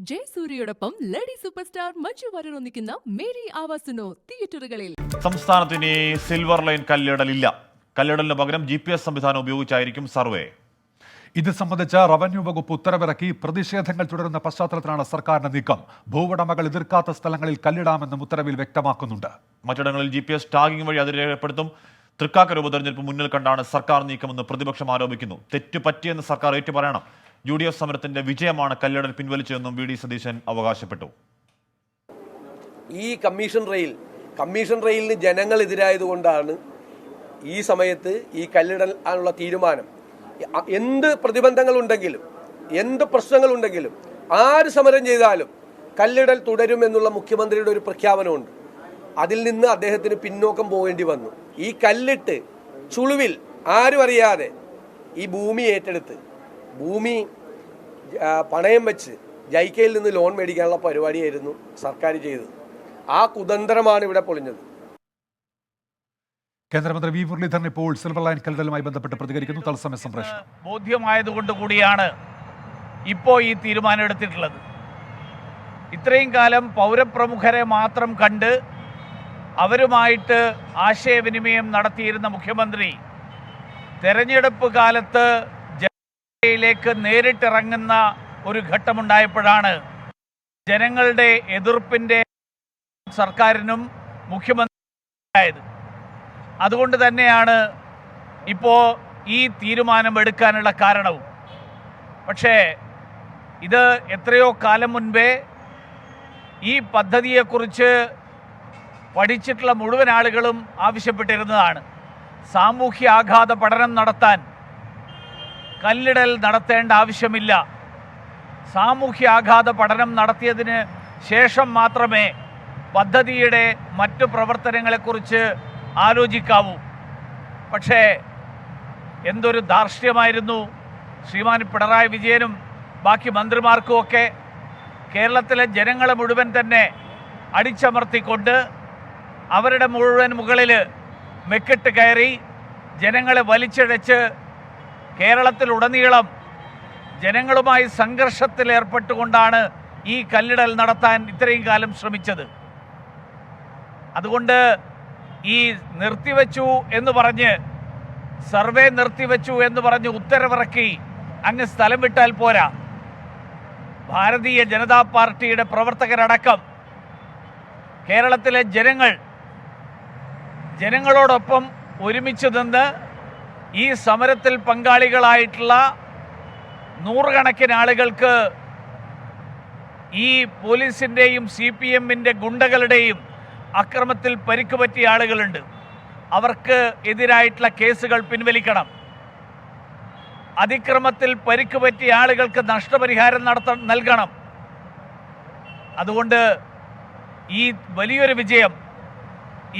ജയസൂര്യയോടൊപ്പം lady super star Manju Warrier ഒന്നിക്കുന്ന മേരി ആവാസുനോ തിയേറ്ററുകളിൽ. സംസ്ഥാനത്തിന് സിൽവർ ലൈൻ കല്ലിടലില്ല. കല്ലിടലിന് പകരം GPS സംവിധാനം ഉപയോഗിച്ചായിരിക്കും സർവേ. ഇത് സംബന്ധിച്ച റവന്യൂ വകുപ്പ് ഉത്തരവിറക്കി. പ്രതിഷേധങ്ങൾ തുടരുന്ന പശ്ചാത്തലത്തിലാണ് സർക്കാരിന്റെ നീക്കം. ഭൂവുടമകൾ എതിർക്കാത്ത സ്ഥലങ്ങളിൽ കല്ലിടാമെന്നും ഉത്തരവിൽ വ്യക്തമാക്കുന്നുണ്ട്. മറ്റിടങ്ങളിൽ GPS ടാഗിംഗ് വഴി അത് രേഖപ്പെടുത്തും. തൃക്കാക്കര ഉപതെരഞ്ഞെടുപ്പ് മുന്നിൽ കണ്ടാണ് സർക്കാർ നീക്കമെന്ന് പ്രതിപക്ഷം ആരോപിക്കുന്നു. തെറ്റ് പറ്റിയെന്ന് സർക്കാർ ഏറ്റുപറയണം. UDF സമരത്തിന്റെ വിജയമാണ് കല്ലിടൽ പിൻവലിച്ചതെന്നും VD സതീശൻ അവകാശപ്പെട്ടു. ഈ കമ്മീഷൻ റെയിലിന് ജനങ്ങൾ എതിരായതുകൊണ്ടാണ് ഈ സമയത്ത് ഈ കല്ലിടാനുള്ള തീരുമാനം. എന്ത് പ്രതിബന്ധങ്ങളുണ്ടെങ്കിലും എന്ത് പ്രശ്നങ്ങളുണ്ടെങ്കിലും ആര് സമരം ചെയ്താലും കല്ലിടൽ തുടരുമെന്നുള്ള മുഖ്യമന്ത്രിയുടെ ഒരു പ്രഖ്യാപനമുണ്ട്. അതിൽ നിന്ന് അദ്ദേഹത്തിന് പിന്നോക്കം പോകേണ്ടി വന്നു. ഈ കല്ലിട്ട് ചുളുവിൽ ആരും അറിയാതെ ഈ ഭൂമി ഏറ്റെടുത്ത് ഭൂമി പണയം വെച്ച് ജൈക്കയിൽ നിന്ന് ലോൺ മേടിക്കാനുള്ള പരിപാടിയായിരുന്നു സർക്കാർ ചെയ്തത്. ആ കുതന്ത്രമാണ് ഇവിടെ പൊളിഞ്ഞത്. കേന്ദ്രമന്ത്രി വി മുരളീധരൻ ഇപ്പോൾ സിൽവർ ലൈൻ കല്ലിടലുമായി ബന്ധപ്പെട്ട് പ്രതികരിക്കുന്നു. തത്സമയ സംപ്രേഷണം. ബോധ്യമായതുകൊണ്ട് കൂടിയാണ് ഇപ്പോൾ ഈ തീരുമാനം എടുത്തിട്ടുള്ളത്. ഇത്രയും കാലം പൗരപ്രമുഖരെ മാത്രം കണ്ട് അവരുമായിട്ട് ആശയവിനിമയം നടത്തിയിരുന്ന മുഖ്യമന്ത്രി തെരഞ്ഞെടുപ്പ് കാലത്ത് ജനങ്ങളിലേക്ക് നേരിട്ടിറങ്ങുന്ന ഒരു ഘട്ടമുണ്ടായപ്പോഴാണ് ജനങ്ങളുടെ എതിർപ്പിൻ്റെ സർക്കാരിനും മുഖ്യമന്ത്രിയായത്. അതുകൊണ്ട് തന്നെയാണ് ഇപ്പോൾ ഈ തീരുമാനം എടുക്കാനുള്ള കാരണവും. പക്ഷേ ഇത് എത്രയോ കാലം മുൻപേ ഈ പദ്ധതിയെക്കുറിച്ച് പഠിച്ചിട്ടുള്ള മുഴുവൻ ആളുകളും ആവശ്യപ്പെട്ടിരുന്നതാണ്. സാമൂഹ്യ ആഘാത പഠനം നടത്താൻ കല്ലിടൽ നടത്തേണ്ട ആവശ്യമില്ല. സാമൂഹ്യ ആഘാത പഠനം നടത്തിയതിന് ശേഷം മാത്രമേ പദ്ധതിയുടെ മറ്റു പ്രവർത്തനങ്ങളെക്കുറിച്ച് ആലോചിക്കാവൂ. പക്ഷേ എന്തൊരു ധാർഷ്ട്യമായിരുന്നു ശ്രീമാൻ പിണറായി വിജയനും ബാക്കി മന്ത്രിമാർക്കുമൊക്കെ. കേരളത്തിലെ ജനങ്ങളെ മുഴുവൻ തന്നെ അടിച്ചമർത്തിക്കൊണ്ട് അവരുടെ മുഴുവൻ മുകളിൽ മെക്കിട്ട് കയറി ജനങ്ങളെ വലിച്ചിഴച്ച് കേരളത്തിലുടനീളം ജനങ്ങളുമായി സംഘർഷത്തിലേർപ്പെട്ടുകൊണ്ടാണ് ഈ കല്ലിടൽ നടത്താൻ ഇത്രയും കാലം ശ്രമിച്ചത്. അതുകൊണ്ട് ഈ നിർത്തിവെച്ചു എന്ന് പറഞ്ഞ് സർവേ നിർത്തിവെച്ചു എന്ന് പറഞ്ഞ് ഉത്തരവിറക്കി അങ്ങ് സ്ഥലം വിട്ടാൽ പോരാ. ഭാരതീയ ജനതാ പാർട്ടിയുടെ പ്രവർത്തകരടക്കം കേരളത്തിലെ ജനങ്ങളോടൊപ്പം ഒരുമിച്ച് നിന്ന് ഈ സമരത്തിൽ പങ്കാളികളായിട്ടുള്ള നൂറുകണക്കിന് ആളുകൾക്ക് ഈ പോലീസിൻ്റെയും CPMൻ്റെ ഗുണ്ടകളുടെയും അക്രമത്തിൽ പരിക്ക് പറ്റിയ ആളുകളുണ്ട്. അവർക്ക് എതിരായിട്ടുള്ള കേസുകൾ പിൻവലിക്കണം. അതിക്രമത്തിൽ പരിക്ക് പറ്റിയ ആളുകൾക്ക് നഷ്ടപരിഹാരം നൽകണം. അതുകൊണ്ട് ഈ വലിയൊരു വിജയം,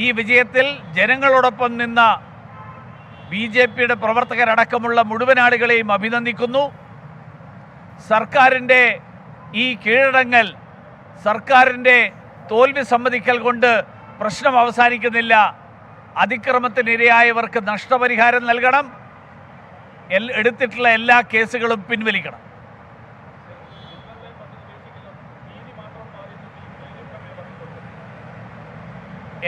ഈ വിജയത്തിൽ ജനങ്ങളോടൊപ്പം നിന്ന BJPയുടെ പ്രവർത്തകരടക്കമുള്ള മുഴുവൻ ആളുകളെയും അഭിനന്ദിക്കുന്നു. സർക്കാരിൻ്റെ ഈ കീഴടങ്ങൽ, സർക്കാരിൻ്റെ തോൽവി സമ്മതിക്കൽ കൊണ്ട് പ്രശ്നം അവസാനിക്കുന്നില്ല. അതിക്രമത്തിനിരയായവർക്ക് നഷ്ടപരിഹാരം നൽകണം. എടുത്തിട്ടുള്ള എല്ലാ കേസുകളും പിൻവലിക്കണം.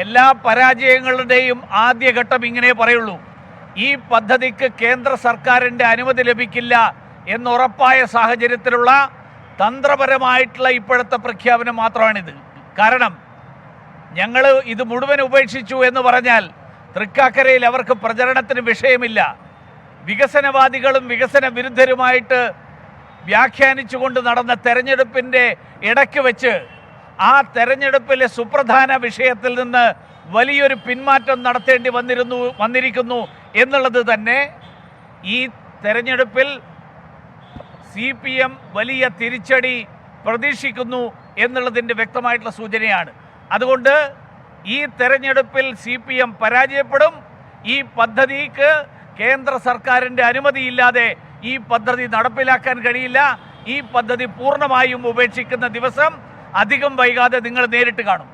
എല്ലാ പരാജയങ്ങളുടെയും ആദ്യഘട്ടം ഇങ്ങനെ പറയുള്ളൂ. ഈ പദ്ധതിക്ക് കേന്ദ്ര സർക്കാരിൻ്റെ അനുമതി ലഭിക്കില്ല എന്നുറപ്പായ സാഹചര്യത്തിലുള്ള തന്ത്രപരമായിട്ടുള്ള ഇപ്പോഴത്തെ പ്രഖ്യാപനം മാത്രമാണിത്. കാരണം ഞങ്ങൾ ഇത് മുഴുവൻ ഉപേക്ഷിച്ചു എന്ന് പറഞ്ഞാൽ തൃക്കാക്കരയിൽ അവർക്ക് പ്രചരണത്തിന് വിഷയമില്ല. വികസനവാദികളും വികസന വിരുദ്ധരുമായിട്ട് വ്യാഖ്യാനിച്ചുകൊണ്ട് നടന്ന തെരഞ്ഞെടുപ്പിൻ്റെ ഇടയ്ക്ക് വെച്ച് ആ തെരഞ്ഞെടുപ്പിലെ സുപ്രധാന വിഷയത്തിൽ നിന്ന് വലിയൊരു പിന്മാറ്റം നടത്തേണ്ടി വന്നിരിക്കുന്നു എന്നുള്ളത് തന്നെ ഈ തെരഞ്ഞെടുപ്പിൽ CPM വലിയ തിരിച്ചടി പ്രതീക്ഷിക്കുന്നു എന്നുള്ളതിൻ്റെ വ്യക്തമായിട്ടുള്ള സൂചനയാണ്. അതുകൊണ്ട് ഈ തെരഞ്ഞെടുപ്പിൽ CPM പരാജയപ്പെടും. ഈ പദ്ധതിക്ക് കേന്ദ്ര സർക്കാരിൻ്റെ അനുമതിയില്ലാതെ ഈ പദ്ധതി നടപ്പിലാക്കാൻ കഴിയില്ല. ഈ പദ്ധതി പൂർണ്ണമായും ഉപേക്ഷിക്കുന്ന ദിവസം അധികം വൈകാതെ നിങ്ങൾ നേരിട്ട് കാണും.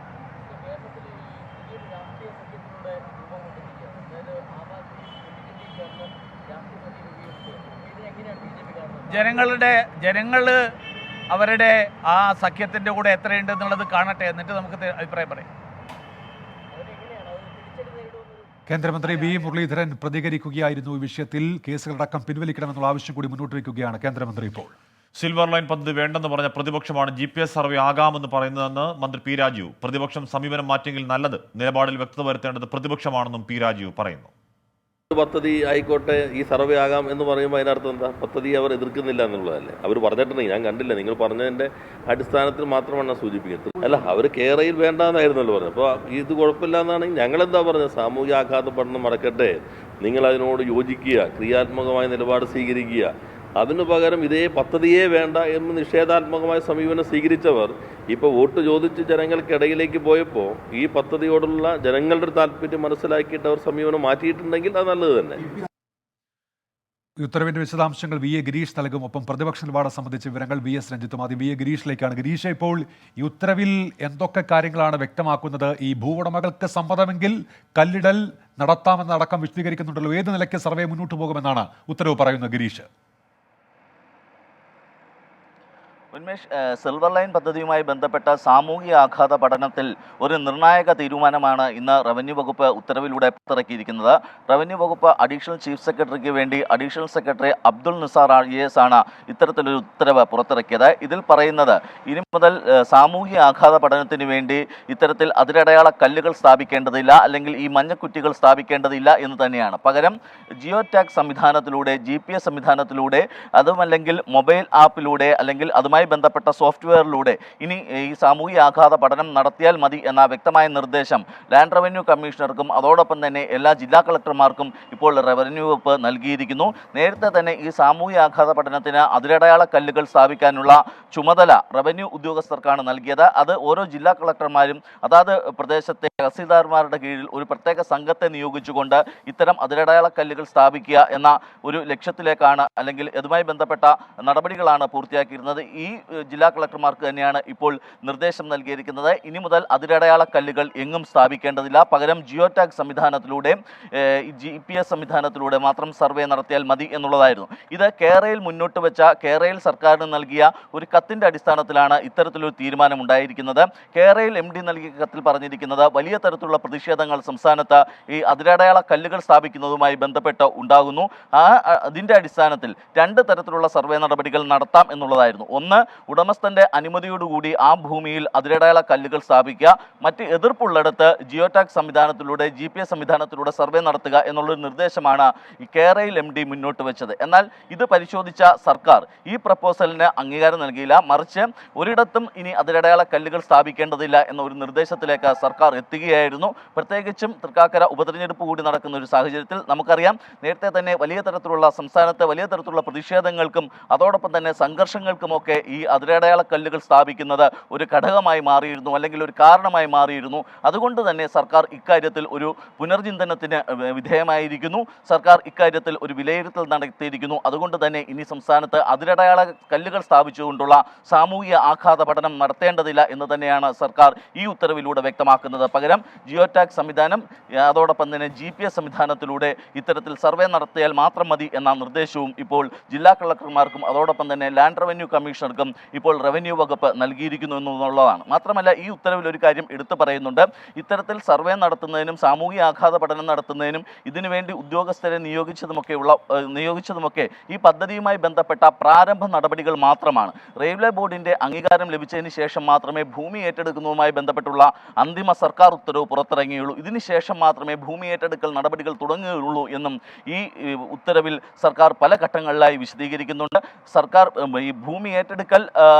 ജനങ്ങൾ അവരുടെ ആ സഖ്യത്തിൻ്റെ കൂടെ എത്രയുണ്ട് എന്നുള്ളത് കാണട്ടെ, എന്നിട്ട് നമുക്ക് അഭിപ്രായം പറയാം. കേന്ദ്രമന്ത്രി വി മുരളീധരൻ പ്രതികരിക്കുകയായിരുന്നു ഈ വിഷയത്തിൽ. കേസുകളടക്കം പിൻവലിക്കണമെന്നുള്ള ആവശ്യം കൂടി മുന്നോട്ട് വയ്ക്കുകയാണ് കേന്ദ്രമന്ത്രി ഇപ്പോൾ. സിൽവർ ലൈൻ പദ്ധതി വേണ്ടെന്ന് പറഞ്ഞ പ്രതിപക്ഷമാണ് GPS സർവേ ആകാമെന്ന് പറയുന്നതെന്ന് മന്ത്രി പി രാജീവ്. പ്രതിപക്ഷം സമീപനം മാറ്റിയെങ്കിൽ നല്ലത്, നിലപാടിൽ വ്യക്തത വരുത്തേണ്ടത് പ്രതിപക്ഷമാണെന്നും പി രാജീവ് പറയുന്നു. പദ്ധതി ആയിക്കോട്ടെ, ഈ സർവേ ആകാം എന്ന് പറയുമ്പോൾ അതിനർത്ഥം എന്താ? പദ്ധതി അവർ എതിർക്കുന്നില്ല എന്നുള്ളതല്ലേ? അവർ പറഞ്ഞിട്ടുണ്ടെങ്കിൽ ഞാൻ കണ്ടില്ല, നിങ്ങൾ പറഞ്ഞതിൻ്റെ അടിസ്ഥാനത്തിൽ മാത്രമാണ് സൂചിപ്പിക്കുന്നത്. അല്ല, അവർ കേരളയിൽ വേണ്ടാന്നായിരുന്നല്ലോ പറഞ്ഞത്. അപ്പോൾ ഇത് കുഴപ്പമില്ല എന്നാണെങ്കിൽ ഞങ്ങളെന്താ പറഞ്ഞത്? സാമൂഹിക ആഘാത പഠനം നടക്കട്ടെ, നിങ്ങൾ അതിനോട് യോജിക്കുക, ക്രിയാത്മകമായ നിലപാട് സ്വീകരിക്കുക. അതിനു പകരം ഇതേ പദ്ധതിയെ വേണ്ട എന്ന് നിഷേധാത്മകമായ സമീപനം സ്വീകരിച്ചവർ ഇപ്പോൾ വോട്ട് ചോദിച്ച് ജനങ്ങൾക്കിടയിലേക്ക് പോയപ്പോൾ ഈ പദ്ധതിയോടുള്ള ജനങ്ങളുടെ താല്പര്യം മനസ്സിലാക്കിയിട്ട് അവർ സമീപനം മാറ്റിയിട്ടുണ്ടെങ്കിൽ അത് നല്ലത് തന്നെ. ഉത്തരവിന്റെ വിശദാംശങ്ങൾ വി എ ഗിരീഷ് നൽകും. ഒപ്പം പ്രതിപക്ഷ നിലപാട് സംബന്ധിച്ച വിവരങ്ങൾ വി എസ് രഞ്ജിത്തും. ആദ്യം വി എ ഗിരീഷിലേക്കാണ്. ഗിരീഷ്, ഇപ്പോൾ ഈ ഉത്തരവിൽ എന്തൊക്കെ കാര്യങ്ങളാണ് വ്യക്തമാക്കുന്നത്? ഈ ഭൂവുടമകൾക്ക് സമ്മതമെങ്കിൽ കല്ലിടൽ നടത്താമെന്നടക്കം വിശദീകരിക്കുന്നുണ്ടല്ലോ. ഏത് നിലയ്ക്ക് സർവേ മുന്നോട്ട് പോകുമെന്നാണ് ഉത്തരവ് പറയുന്നത് ഗിരീഷ്? ഉന്മേഷ്, സിൽവർ ലൈൻ പദ്ധതിയുമായി ബന്ധപ്പെട്ട സാമൂഹിക ആഘാത പഠനത്തിൽ ഒരു നിർണായക തീരുമാനമാണ് ഇന്ന് റവന്യൂ വകുപ്പ് ഉത്തരവിലൂടെ പുറത്തിറക്കിയിരിക്കുന്നത്. റവന്യൂ വകുപ്പ് അഡീഷണൽ ചീഫ് സെക്രട്ടറിക്ക് വേണ്ടി additional secretary Abdul Nisar IAS ആണ് ഇത്തരത്തിലൊരു ഉത്തരവ് പുറത്തിറക്കിയത്. ഇതിൽ പറയുന്നത് ഇനി മുതൽ സാമൂഹിക ആഘാത പഠനത്തിന് വേണ്ടി ഇത്തരത്തിൽ അതിരടയാള കല്ലുകൾ സ്ഥാപിക്കേണ്ടതില്ല, അല്ലെങ്കിൽ ഈ മഞ്ഞക്കുറ്റികൾ സ്ഥാപിക്കേണ്ടതില്ല എന്ന് തന്നെയാണ്. പകരം ജിയോ ടാഗ് സംവിധാനത്തിലൂടെ, GPS സംവിധാനത്തിലൂടെ, അതുമല്ലെങ്കിൽ മൊബൈൽ ആപ്പിലൂടെ, അല്ലെങ്കിൽ അതുമായി ബന്ധപ്പെട്ട സോഫ്റ്റ്വെയറിലൂടെ ഇനി ഈ സാമൂഹിക ആഘാത പഠനം നടത്തിയാൽ മതി എന്ന വ്യക്തമായ നിർദ്ദേശം ലാൻഡ് റവന്യൂ കമ്മീഷണർക്കും അതോടൊപ്പം തന്നെ എല്ലാ ജില്ലാ കളക്ടർമാർക്കും ഇപ്പോൾ റവന്യൂ വകുപ്പ് നൽകിയിരിക്കുന്നു. നേരത്തെ തന്നെ ഈ സാമൂഹിക ആഘാത പഠനത്തിന് അതിരടയാള കല്ലുകൾ സ്ഥാപിക്കാനുള്ള ചുമതല റവന്യൂ ഉദ്യോഗസ്ഥർക്കാണ് നൽകിയത്. അത് ഓരോ ജില്ലാ കളക്ടർമാരും അതാത് പ്രദേശത്തെ തഹസീൽദാർമാരുടെ കീഴിൽ ഒരു പ്രത്യേക സംഘത്തെ നിയോഗിച്ചുകൊണ്ട് ഇത്തരം അതിരടയാള കല്ലുകൾ സ്ഥാപിക്കുക എന്ന ഒരു ലക്ഷ്യത്തിലേക്കാണ്, അല്ലെങ്കിൽ ഇതുമായി ബന്ധപ്പെട്ട നടപടികളാണ് പൂർത്തിയാക്കിയിരുന്നത്. ഈ ജില്ലാ കളക്ടർമാർക്ക് തന്നെയാണ് ഇപ്പോൾ നിർദ്ദേശം നൽകിയിരിക്കുന്നത്. ഇനി മുതൽ അതിരടയാള കല്ലുകൾ എങ്ങും സ്ഥാപിക്കേണ്ടതില്ല, പകരം ജിയോ ടാഗ് സംവിധാനത്തിലൂടെ, GPS സംവിധാനത്തിലൂടെ മാത്രം സർവേ നടത്തിയാൽ മതി എന്നുള്ളതായിരുന്നു. ഇത് കേരളയിൽ മുന്നോട്ട് വെച്ച, കേരളയിൽ സർക്കാരിന് നൽകിയ ഒരു കത്തിൻ്റെ അടിസ്ഥാനത്തിലാണ് ഇത്തരത്തിലൊരു തീരുമാനമുണ്ടായിരിക്കുന്നത്. കേരളയിൽ MD നൽകിയ കത്തിൽ പറഞ്ഞിരിക്കുന്നത് വലിയ തരത്തിലുള്ള പ്രതിഷേധങ്ങൾ സംസ്ഥാനത്ത് ഈ അതിരടയാള കല്ലുകൾ സ്ഥാപിക്കുന്നതുമായി ബന്ധപ്പെട്ട് ഉണ്ടാകുന്നു. അതിൻ്റെ അടിസ്ഥാനത്തിൽ രണ്ട് തരത്തിലുള്ള സർവേ നടപടികൾ നടത്താം എന്നുള്ളതായിരുന്നു. ഒന്ന്, ഉടമസ്ഥന്റെ അനുമതിയോടുകൂടി ആ ഭൂമിയിൽ അതിരടയാള കല്ലുകൾ സ്ഥാപിക്കുക. മറ്റ് എതിർപ്പുള്ളിടത്ത് ജിയോ ടാഗ് സംവിധാനത്തിലൂടെ, GPS സംവിധാനത്തിലൂടെ സർവേ നടത്തുക എന്നുള്ളൊരു നിർദ്ദേശമാണ് ഈ കേരളയിൽ MD മുന്നോട്ട് വെച്ചത്. എന്നാൽ ഇത് പരിശോധിച്ച സർക്കാർ ഈ പ്രപ്പോസലിന് അംഗീകാരം നൽകിയില്ല. മറിച്ച് ഒരിടത്തും ഇനി അതിരടയാള കല്ലുകൾ സ്ഥാപിക്കേണ്ടതില്ല എന്ന ഒരു നിർദ്ദേശത്തിലേക്ക് സർക്കാർ എത്തുകയായിരുന്നു. പ്രത്യേകിച്ചും തൃക്കാക്കര ഉപതെരഞ്ഞെടുപ്പ് കൂടി നടക്കുന്ന ഒരു സാഹചര്യത്തിൽ നമുക്കറിയാം, നേരത്തെ തന്നെ വലിയ തരത്തിലുള്ള സംസ്ഥാനത്തെ വലിയ തരത്തിലുള്ള പ്രതിഷേധങ്ങൾക്കും അതോടൊപ്പം തന്നെ സംഘർഷങ്ങൾക്കുമൊക്കെ ഈ അതിരടയാള കല്ലുകൾ സ്ഥാപിക്കുന്നത് ഒരു ഘടകമായി മാറിയിരുന്നു, അല്ലെങ്കിൽ ഒരു കാരണമായി മാറിയിരുന്നു. അതുകൊണ്ട് തന്നെ സർക്കാർ ഇക്കാര്യത്തിൽ ഒരു പുനർചിന്തനത്തിന് വിധേയമായിരിക്കുന്നു. സർക്കാർ ഇക്കാര്യത്തിൽ ഒരു വിലയിരുത്തൽ നടത്തിയിരിക്കുന്നു. അതുകൊണ്ട് തന്നെ ഇനി സംസ്ഥാനത്ത് അതിരടയാള കല്ലുകൾ സ്ഥാപിച്ചുകൊണ്ടുള്ള സാമൂഹിക ആഘാത പഠനം നടത്തേണ്ടതില്ല എന്ന് തന്നെയാണ് സർക്കാർ ഈ ഉത്തരവിലൂടെ വ്യക്തമാക്കുന്നത്. പകരം ജിയോ ടാഗ് സംവിധാനം, അതോടൊപ്പം തന്നെ GPS സംവിധാനത്തിലൂടെ ഇത്തരത്തിൽ സർവേ നടത്തിയാൽ മാത്രം മതി എന്ന നിർദ്ദേശവും ഇപ്പോൾ ജില്ലാ കളക്ടർമാർക്കും അതോടൊപ്പം തന്നെ ലാൻഡ് റവന്യൂ കമ്മീഷണർക്കും ഇപ്പോൾ റവന്യൂ വകുപ്പ് നൽകിയിരിക്കുന്നു എന്നുള്ളതാണ്. മാത്രമല്ല, ഈ ഉത്തരവിൽ ഒരു കാര്യം എടുത്തു പറയുന്നുണ്ട്. ഇത്തരത്തിൽ സർവേ നടത്തുന്നതിനും സാമൂഹിക ആഘാത പഠനം നടത്തുന്നതിനും ഇതിനുവേണ്ടി ഉദ്യോഗസ്ഥരെ നിയോഗിച്ചതുമൊക്കെ ഈ പദ്ധതിയുമായി ബന്ധപ്പെട്ട പ്രാരംഭ നടപടികൾ മാത്രമാണ്. റെയിൽവേ ബോർഡിന്റെ അംഗീകാരം ലഭിച്ചതിന് ശേഷം മാത്രമേ ഭൂമി ഏറ്റെടുക്കുന്നതുമായി ബന്ധപ്പെട്ടുള്ള അന്തിമ സർക്കാർ ഉത്തരവ് പുറത്തിറങ്ങിയുള്ളൂ. ഇതിനുശേഷം മാത്രമേ ഭൂമി ഏറ്റെടുക്കൽ നടപടികൾ തുടങ്ങുകയുള്ളൂ എന്നും ഈ ഉത്തരവിൽ സർക്കാർ പല ഘട്ടങ്ങളിലായി വിശദീകരിക്കുന്നുണ്ട്. സർക്കാർ ഈ ഭൂമി ഏറ്റെടുക്കൽ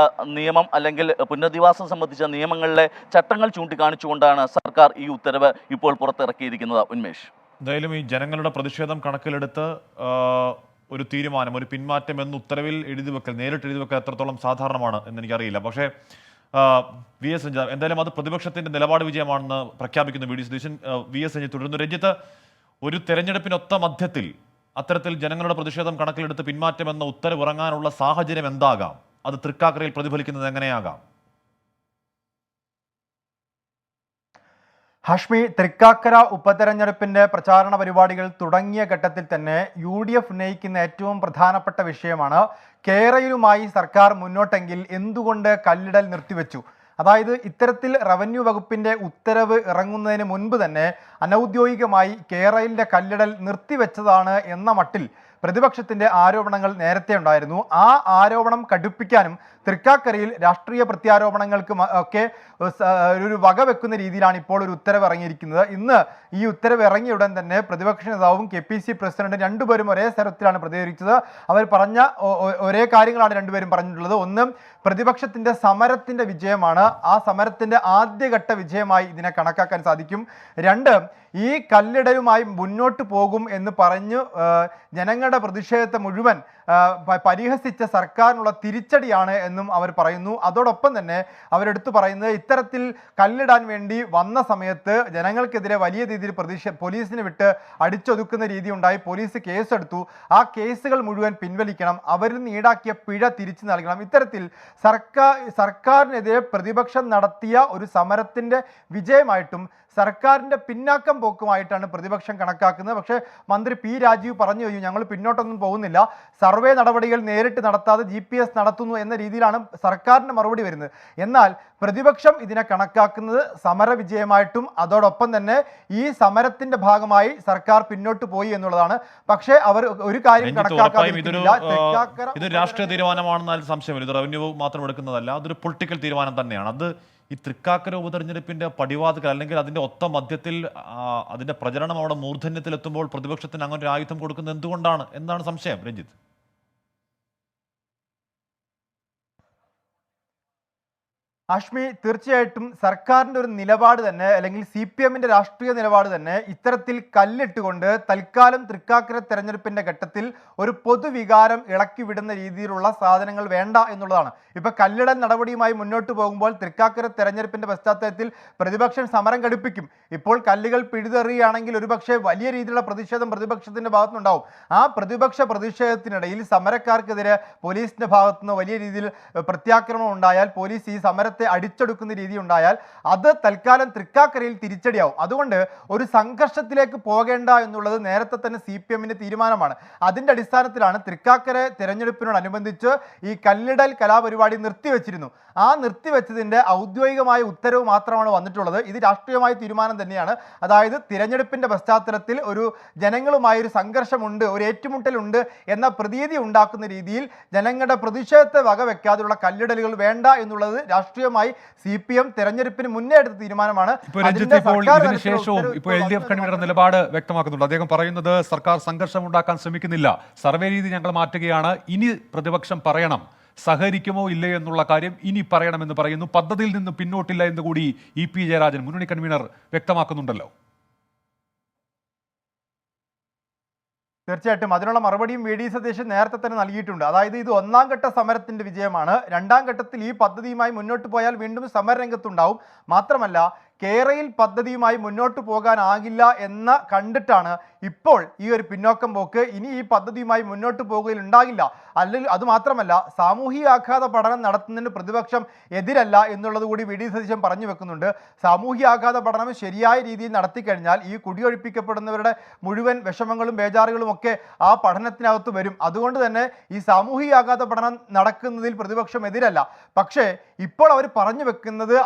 നിയമം അല്ലെങ്കിൽ പുനരധിവാസം സംബന്ധിച്ച നിയമങ്ങളിലെ ചട്ടങ്ങൾ ചൂണ്ടിക്കാണിച്ചുകൊണ്ടാണ് സർക്കാർ ഈ ഉത്തരവ് ഇപ്പോൾ പുറത്തിറക്കിയിരിക്കുന്നത്. ഉന്മേഷ്, എന്തായാലും ഈ ജനങ്ങളുടെ പ്രതിഷേധം കണക്കിലെടുത്ത് ഒരു തീരുമാനം, ഒരു പിന്മാറ്റം എന്ന് ഉത്തരവിൽ നേരിട്ട് എഴുതി വെക്കൽ എത്രത്തോളം സാധാരണമാണ് എന്ന് എനിക്കറിയില്ല. പക്ഷേ VS രഞ്ജിത്ത്, എന്തായാലും അത് പ്രതിപക്ഷത്തിന്റെ നിലപാട് വിജയമാണെന്ന് പ്രഖ്യാപിക്കുന്നു VD സതീശൻ. VS രഞ്ജിത്ത് തുടരുന്നു. രഞ്ജിത്ത്, ഒരു തെരഞ്ഞെടുപ്പിനൊത്ത മധ്യത്തിൽ അത്തരത്തിൽ ജനങ്ങളുടെ പ്രതിഷേധം കണക്കിലെടുത്ത് പിന്മാറ്റം എന്ന ഉത്തരവ് ഇറങ്ങാനുള്ള സാഹചര്യം എന്താകാം? അത് തൃക്കാക്കരയിൽ പ്രതിഫലിക്കുന്നത് എങ്ങനെയാകാം? ഹഷ്മി, തൃക്കാക്കര ഉപതെരഞ്ഞെടുപ്പിന്റെ പ്രചാരണ പരിപാടികൾ തുടങ്ങിയ ഘട്ടത്തിൽ തന്നെ UDF ഉന്നയിക്കുന്ന ഏറ്റവും പ്രധാനപ്പെട്ട വിഷയമാണ് കേരളയുമായി സർക്കാർ മുന്നോട്ടെങ്കിൽ എന്തുകൊണ്ട് കല്ലിടൽ നിർത്തിവെച്ചു. അതായത് ഇത്തരത്തിൽ റവന്യൂ വകുപ്പിന്റെ ഉത്തരവ് ഇറങ്ങുന്നതിന് മുൻപ് തന്നെ അനൗദ്യോഗികമായി കേരളയിലെ കല്ലിടൽ നിർത്തിവെച്ചതാണ് എന്ന മട്ടിൽ പ്രതിപക്ഷത്തിന്റെ ആരോപണങ്ങൾ നേരത്തെ ഉണ്ടായിരുന്നു. ആ ആരോപണം കടുപ്പിക്കാനും തൃക്കാക്കരയിൽ രാഷ്ട്രീയ പ്രത്യാരോപണങ്ങൾക്ക് ഒക്കെ ഒരു വകവെക്കുന്ന രീതിയിലാണ് ഇപ്പോൾ ഒരു ഉത്തരവ് ഇറങ്ങിയിരിക്കുന്നത്. ഇന്ന് ഈ ഉത്തരവ് ഇറങ്ങിയ ഉടൻ തന്നെ പ്രതിപക്ഷ നേതാവും KPC പ്രസിഡന്റും രണ്ടുപേരും ഒരേ സ്ഥലത്തിലാണ് പ്രതികരിച്ചത്. അവർ പറഞ്ഞ ഒരേ കാര്യങ്ങളാണ് രണ്ടുപേരും പറഞ്ഞിട്ടുള്ളത്. ഒന്ന്, പ്രതിപക്ഷത്തിന്റെ സമരത്തിന്റെ വിജയമാണ്, ആ സമരത്തിന്റെ ആദ്യഘട്ട വിജയമായി ഇതിനെ കണക്കാക്കാൻ സാധിക്കും. രണ്ട്, ഈ കല്ലിടലുമായി മുന്നോട്ട് പോകും എന്ന് പറഞ്ഞു ജനങ്ങളുടെ പ്രതിഷേധത്തെ മുഴുവൻ പരിഹസിച്ച സർക്കാരിനുള്ള തിരിച്ചടിയാണ് എന്നും അവർ പറയുന്നു. അതോടൊപ്പം തന്നെ അവരെടുത്തു പറയുന്നത് ഇത്തരത്തിൽ കല്ലിടാൻ വേണ്ടി വന്ന സമയത്ത് ജനങ്ങൾക്കെതിരെ വലിയ രീതിയിൽ പോലീസിനെ വിട്ട് അടിച്ചൊതുക്കുന്ന രീതി ഉണ്ടായി. പോലീസ് കേസെടുത്തു. ആ കേസുകൾ മുഴുവൻ പിൻവലിക്കണം, അവരിൽ നിന്ന് ഈടാക്കിയ പിഴ തിരിച്ചു നൽകണം. ഇത്തരത്തിൽ സർക്കാരിനെതിരെ പ്രതിപക്ഷം നടത്തിയ ഒരു സമരത്തിന്റെ വിജയമായിട്ടും സർക്കാരിന്റെ പിന്നാക്കം പോക്കുമായിട്ടാണ് പ്രതിപക്ഷം കണക്കാക്കുന്നത്. പക്ഷേ മന്ത്രി P. രാജീവ് പറഞ്ഞു കഴിഞ്ഞു, ഞങ്ങൾ പിന്നോട്ടൊന്നും പോകുന്നില്ല, സർവേ നടപടികൾ നേരിട്ട് നടത്താതെ GPS നടത്തുന്നു എന്ന രീതിയിലാണ് സർക്കാരിന്റെ മറുപടി വരുന്നത്. എന്നാൽ പ്രതിപക്ഷം ഇതിനെ കണക്കാക്കുന്നത് സമര വിജയമായിട്ടും അതോടൊപ്പം തന്നെ ഈ സമരത്തിന്റെ ഭാഗമായി സർക്കാർ പിന്നോട്ട് പോയി എന്നുള്ളതാണ്. പക്ഷേ അവർ ഒരു കാര്യം ഇത് രാഷ്ട്രീയ തീരുമാനമാണെന്നാൽ സംശയമില്ല. ഇത് റവന്യൂ മാത്രം എടുക്കുന്നതല്ല, അതൊരു പൊളിറ്റിക്കൽ തീരുമാനം തന്നെയാണ്. അത് ഈ തൃക്കാക്കര ഉപതെരഞ്ഞെടുപ്പിന്റെ പടിവാതിക്കൽ അല്ലെങ്കിൽ അതിന്റെ ഒത്ത മധ്യത്തിൽ അതിന്റെ പ്രചരണം അവിടെ മൂർധന്യത്തിലെത്തുമ്പോൾ പ്രതിപക്ഷത്തിന് അങ്ങനെ ഒരു ആയുധം കൊടുക്കുന്നത് എന്തുകൊണ്ടാണ് എന്നാണ് സംശയം. രഞ്ജിത്ത്, അഷ്മി, തീർച്ചയായിട്ടും സർക്കാരിൻ്റെ ഒരു നിലപാട് തന്നെ അല്ലെങ്കിൽ CPMന്റെ രാഷ്ട്രീയ നിലപാട് തന്നെ ഇത്തരത്തിൽ കല്ലിട്ടുകൊണ്ട് തൽക്കാലം തൃക്കാക്കര തെരഞ്ഞെടുപ്പിന്റെ ഘട്ടത്തിൽ ഒരു പൊതുവികാരം ഇളക്കി വിടുന്ന രീതിയിലുള്ള സാധനങ്ങൾ വേണ്ട എന്നുള്ളതാണ്. ഇപ്പൊ കല്ലിടൽ നടപടിയുമായി മുന്നോട്ട് പോകുമ്പോൾ തൃക്കാക്കര തെരഞ്ഞെടുപ്പിന്റെ പശ്ചാത്തലത്തിൽ പ്രതിപക്ഷം സമരം ഘടിപ്പിക്കും. ഇപ്പോൾ കല്ലുകൾ പിഴുതെറിയുകയാണെങ്കിൽ ഒരുപക്ഷെ വലിയ രീതിയിലുള്ള പ്രതിഷേധം പ്രതിപക്ഷത്തിന്റെ ഭാഗത്തുനിന്നുണ്ടാവും. ആ പ്രതിഷേധത്തിനിടയിൽ സമരക്കാർക്കെതിരെ പോലീസിന്റെ ഭാഗത്തുനിന്ന് വലിയ രീതിയിൽ പ്രത്യാക്രമണം ഉണ്ടായാൽ, പോലീസ് ഈ സമരത്തെ അടിച്ചെടുക്കുന്ന രീതി ഉണ്ടായാൽ അത് തൽക്കാലം തൃക്കാക്കരയിൽ തിരിച്ചടിയാവും. അതുകൊണ്ട് ഒരു സംഘർഷത്തിലേക്ക് പോകേണ്ട എന്നുള്ളത് നേരത്തെ തന്നെ CPMന്റെ തീരുമാനമാണ്. അതിന്റെ അടിസ്ഥാനത്തിലാണ് തൃക്കാക്കര തെരഞ്ഞെടുപ്പിനോടനുബന്ധിച്ച് ഈ കല്ലിടൽ കലാപരിപാടി നിർത്തിവെച്ചിരുന്നു. ആ നിർത്തിവെച്ചതിന്റെ ഔദ്യോഗികമായ ഉത്തരവ് മാത്രമാണ് വന്നിട്ടുള്ളത്. ഇത് രാഷ്ട്രീയമായ തീരുമാനം തന്നെയാണ്. അതായത് തിരഞ്ഞെടുപ്പിന്റെ പശ്ചാത്തലത്തിൽ ഒരു ജനങ്ങളുമായി ഒരു സംഘർഷമുണ്ട്, ഒരു ഏറ്റുമുട്ടലുണ്ട് എന്ന പ്രതീതി ഉണ്ടാക്കുന്ന രീതിയിൽ ജനങ്ങളുടെ പ്രതിഷേധത്തെ വകവെക്കാതെയുള്ള കല്ലിടലുകൾ വേണ്ട എന്നുള്ളത് രാഷ്ട്രീയമായി CPM തെരഞ്ഞെടുപ്പിന് മുന്നേ എടുത്ത തീരുമാനമാണ്. ഇതിനുശേഷവും ഇപ്പോൾ LDF കൺവീനർ നിലപാട് വ്യക്തമാക്കുന്നുണ്ട്. അദ്ദേഹം പറയുന്നത് സർക്കാർ സംഘർഷം ഉണ്ടാക്കാൻ ശ്രമിക്കുന്നില്ല, സർവേ രീതി ഞങ്ങൾ മാറ്റുകയാണ്, ഇനി പ്രതിപക്ഷം പറയണം സഹകരിക്കുമോ ഇല്ലേ എന്നുള്ള കാര്യം ഇനി പറയണമെന്ന് പറയുന്നു. പദ്ധതിയിൽ നിന്ന് പിന്നോട്ടില്ല എന്ന് കൂടി EP ജയരാജൻ മുന്നണി കൺവീനർ വ്യക്തമാക്കുന്നുണ്ടല്ലോ. തീർച്ചയായിട്ടും അതിനുള്ള മറുപടിയും VD സതീശൻ നേരത്തെ തന്നെ നൽകിയിട്ടുണ്ട്. അതായത് ഇത് ഒന്നാം ഘട്ട സമരത്തിന്റെ വിജയമാണ്. രണ്ടാം ഘട്ടത്തിൽ ഈ പദ്ധതിയുമായി മുന്നോട്ട് പോയാൽ വീണ്ടും സമരരംഗത്തുണ്ടാവും. മാത്രമല്ല കേരളയിൽ പദ്ധതിയുമായി മുന്നോട്ട് പോകാനാകില്ല എന്ന് കണ്ടിട്ടാണ് ഇപ്പോൾ ഈ ഒരു പിന്നോക്കം പോക്ക്. ഇനി ഈ പദ്ധതിയുമായി മുന്നോട്ട് പോകുകയിൽ ഉണ്ടാകില്ല. അല്ലെങ്കിൽ അതുമാത്രമല്ല, സാമൂഹിക ആഘാത പഠനം നടത്തുന്നതിന് പ്രതിപക്ഷം എതിരല്ല എന്നുള്ളത് കൂടി VD സതീശൻ പറഞ്ഞു വെക്കുന്നുണ്ട്. സാമൂഹിക ആഘാത പഠനം ശരിയായ രീതിയിൽ നടത്തിക്കഴിഞ്ഞാൽ ഈ കുടിയൊഴിപ്പിക്കപ്പെടുന്നവരുടെ മുഴുവൻ വിഷമങ്ങളും ബേജാറുകളും ഒക്കെ ആ പഠനത്തിനകത്ത് വരും. അതുകൊണ്ട് തന്നെ ഈ സാമൂഹിക ആഘാത പഠനം നടക്കുന്നതിൽ പ്രതിപക്ഷം എതിരല്ല. പക്ഷേ ഇപ്പോൾ അവർ പറഞ്ഞു വെക്കുന്നത്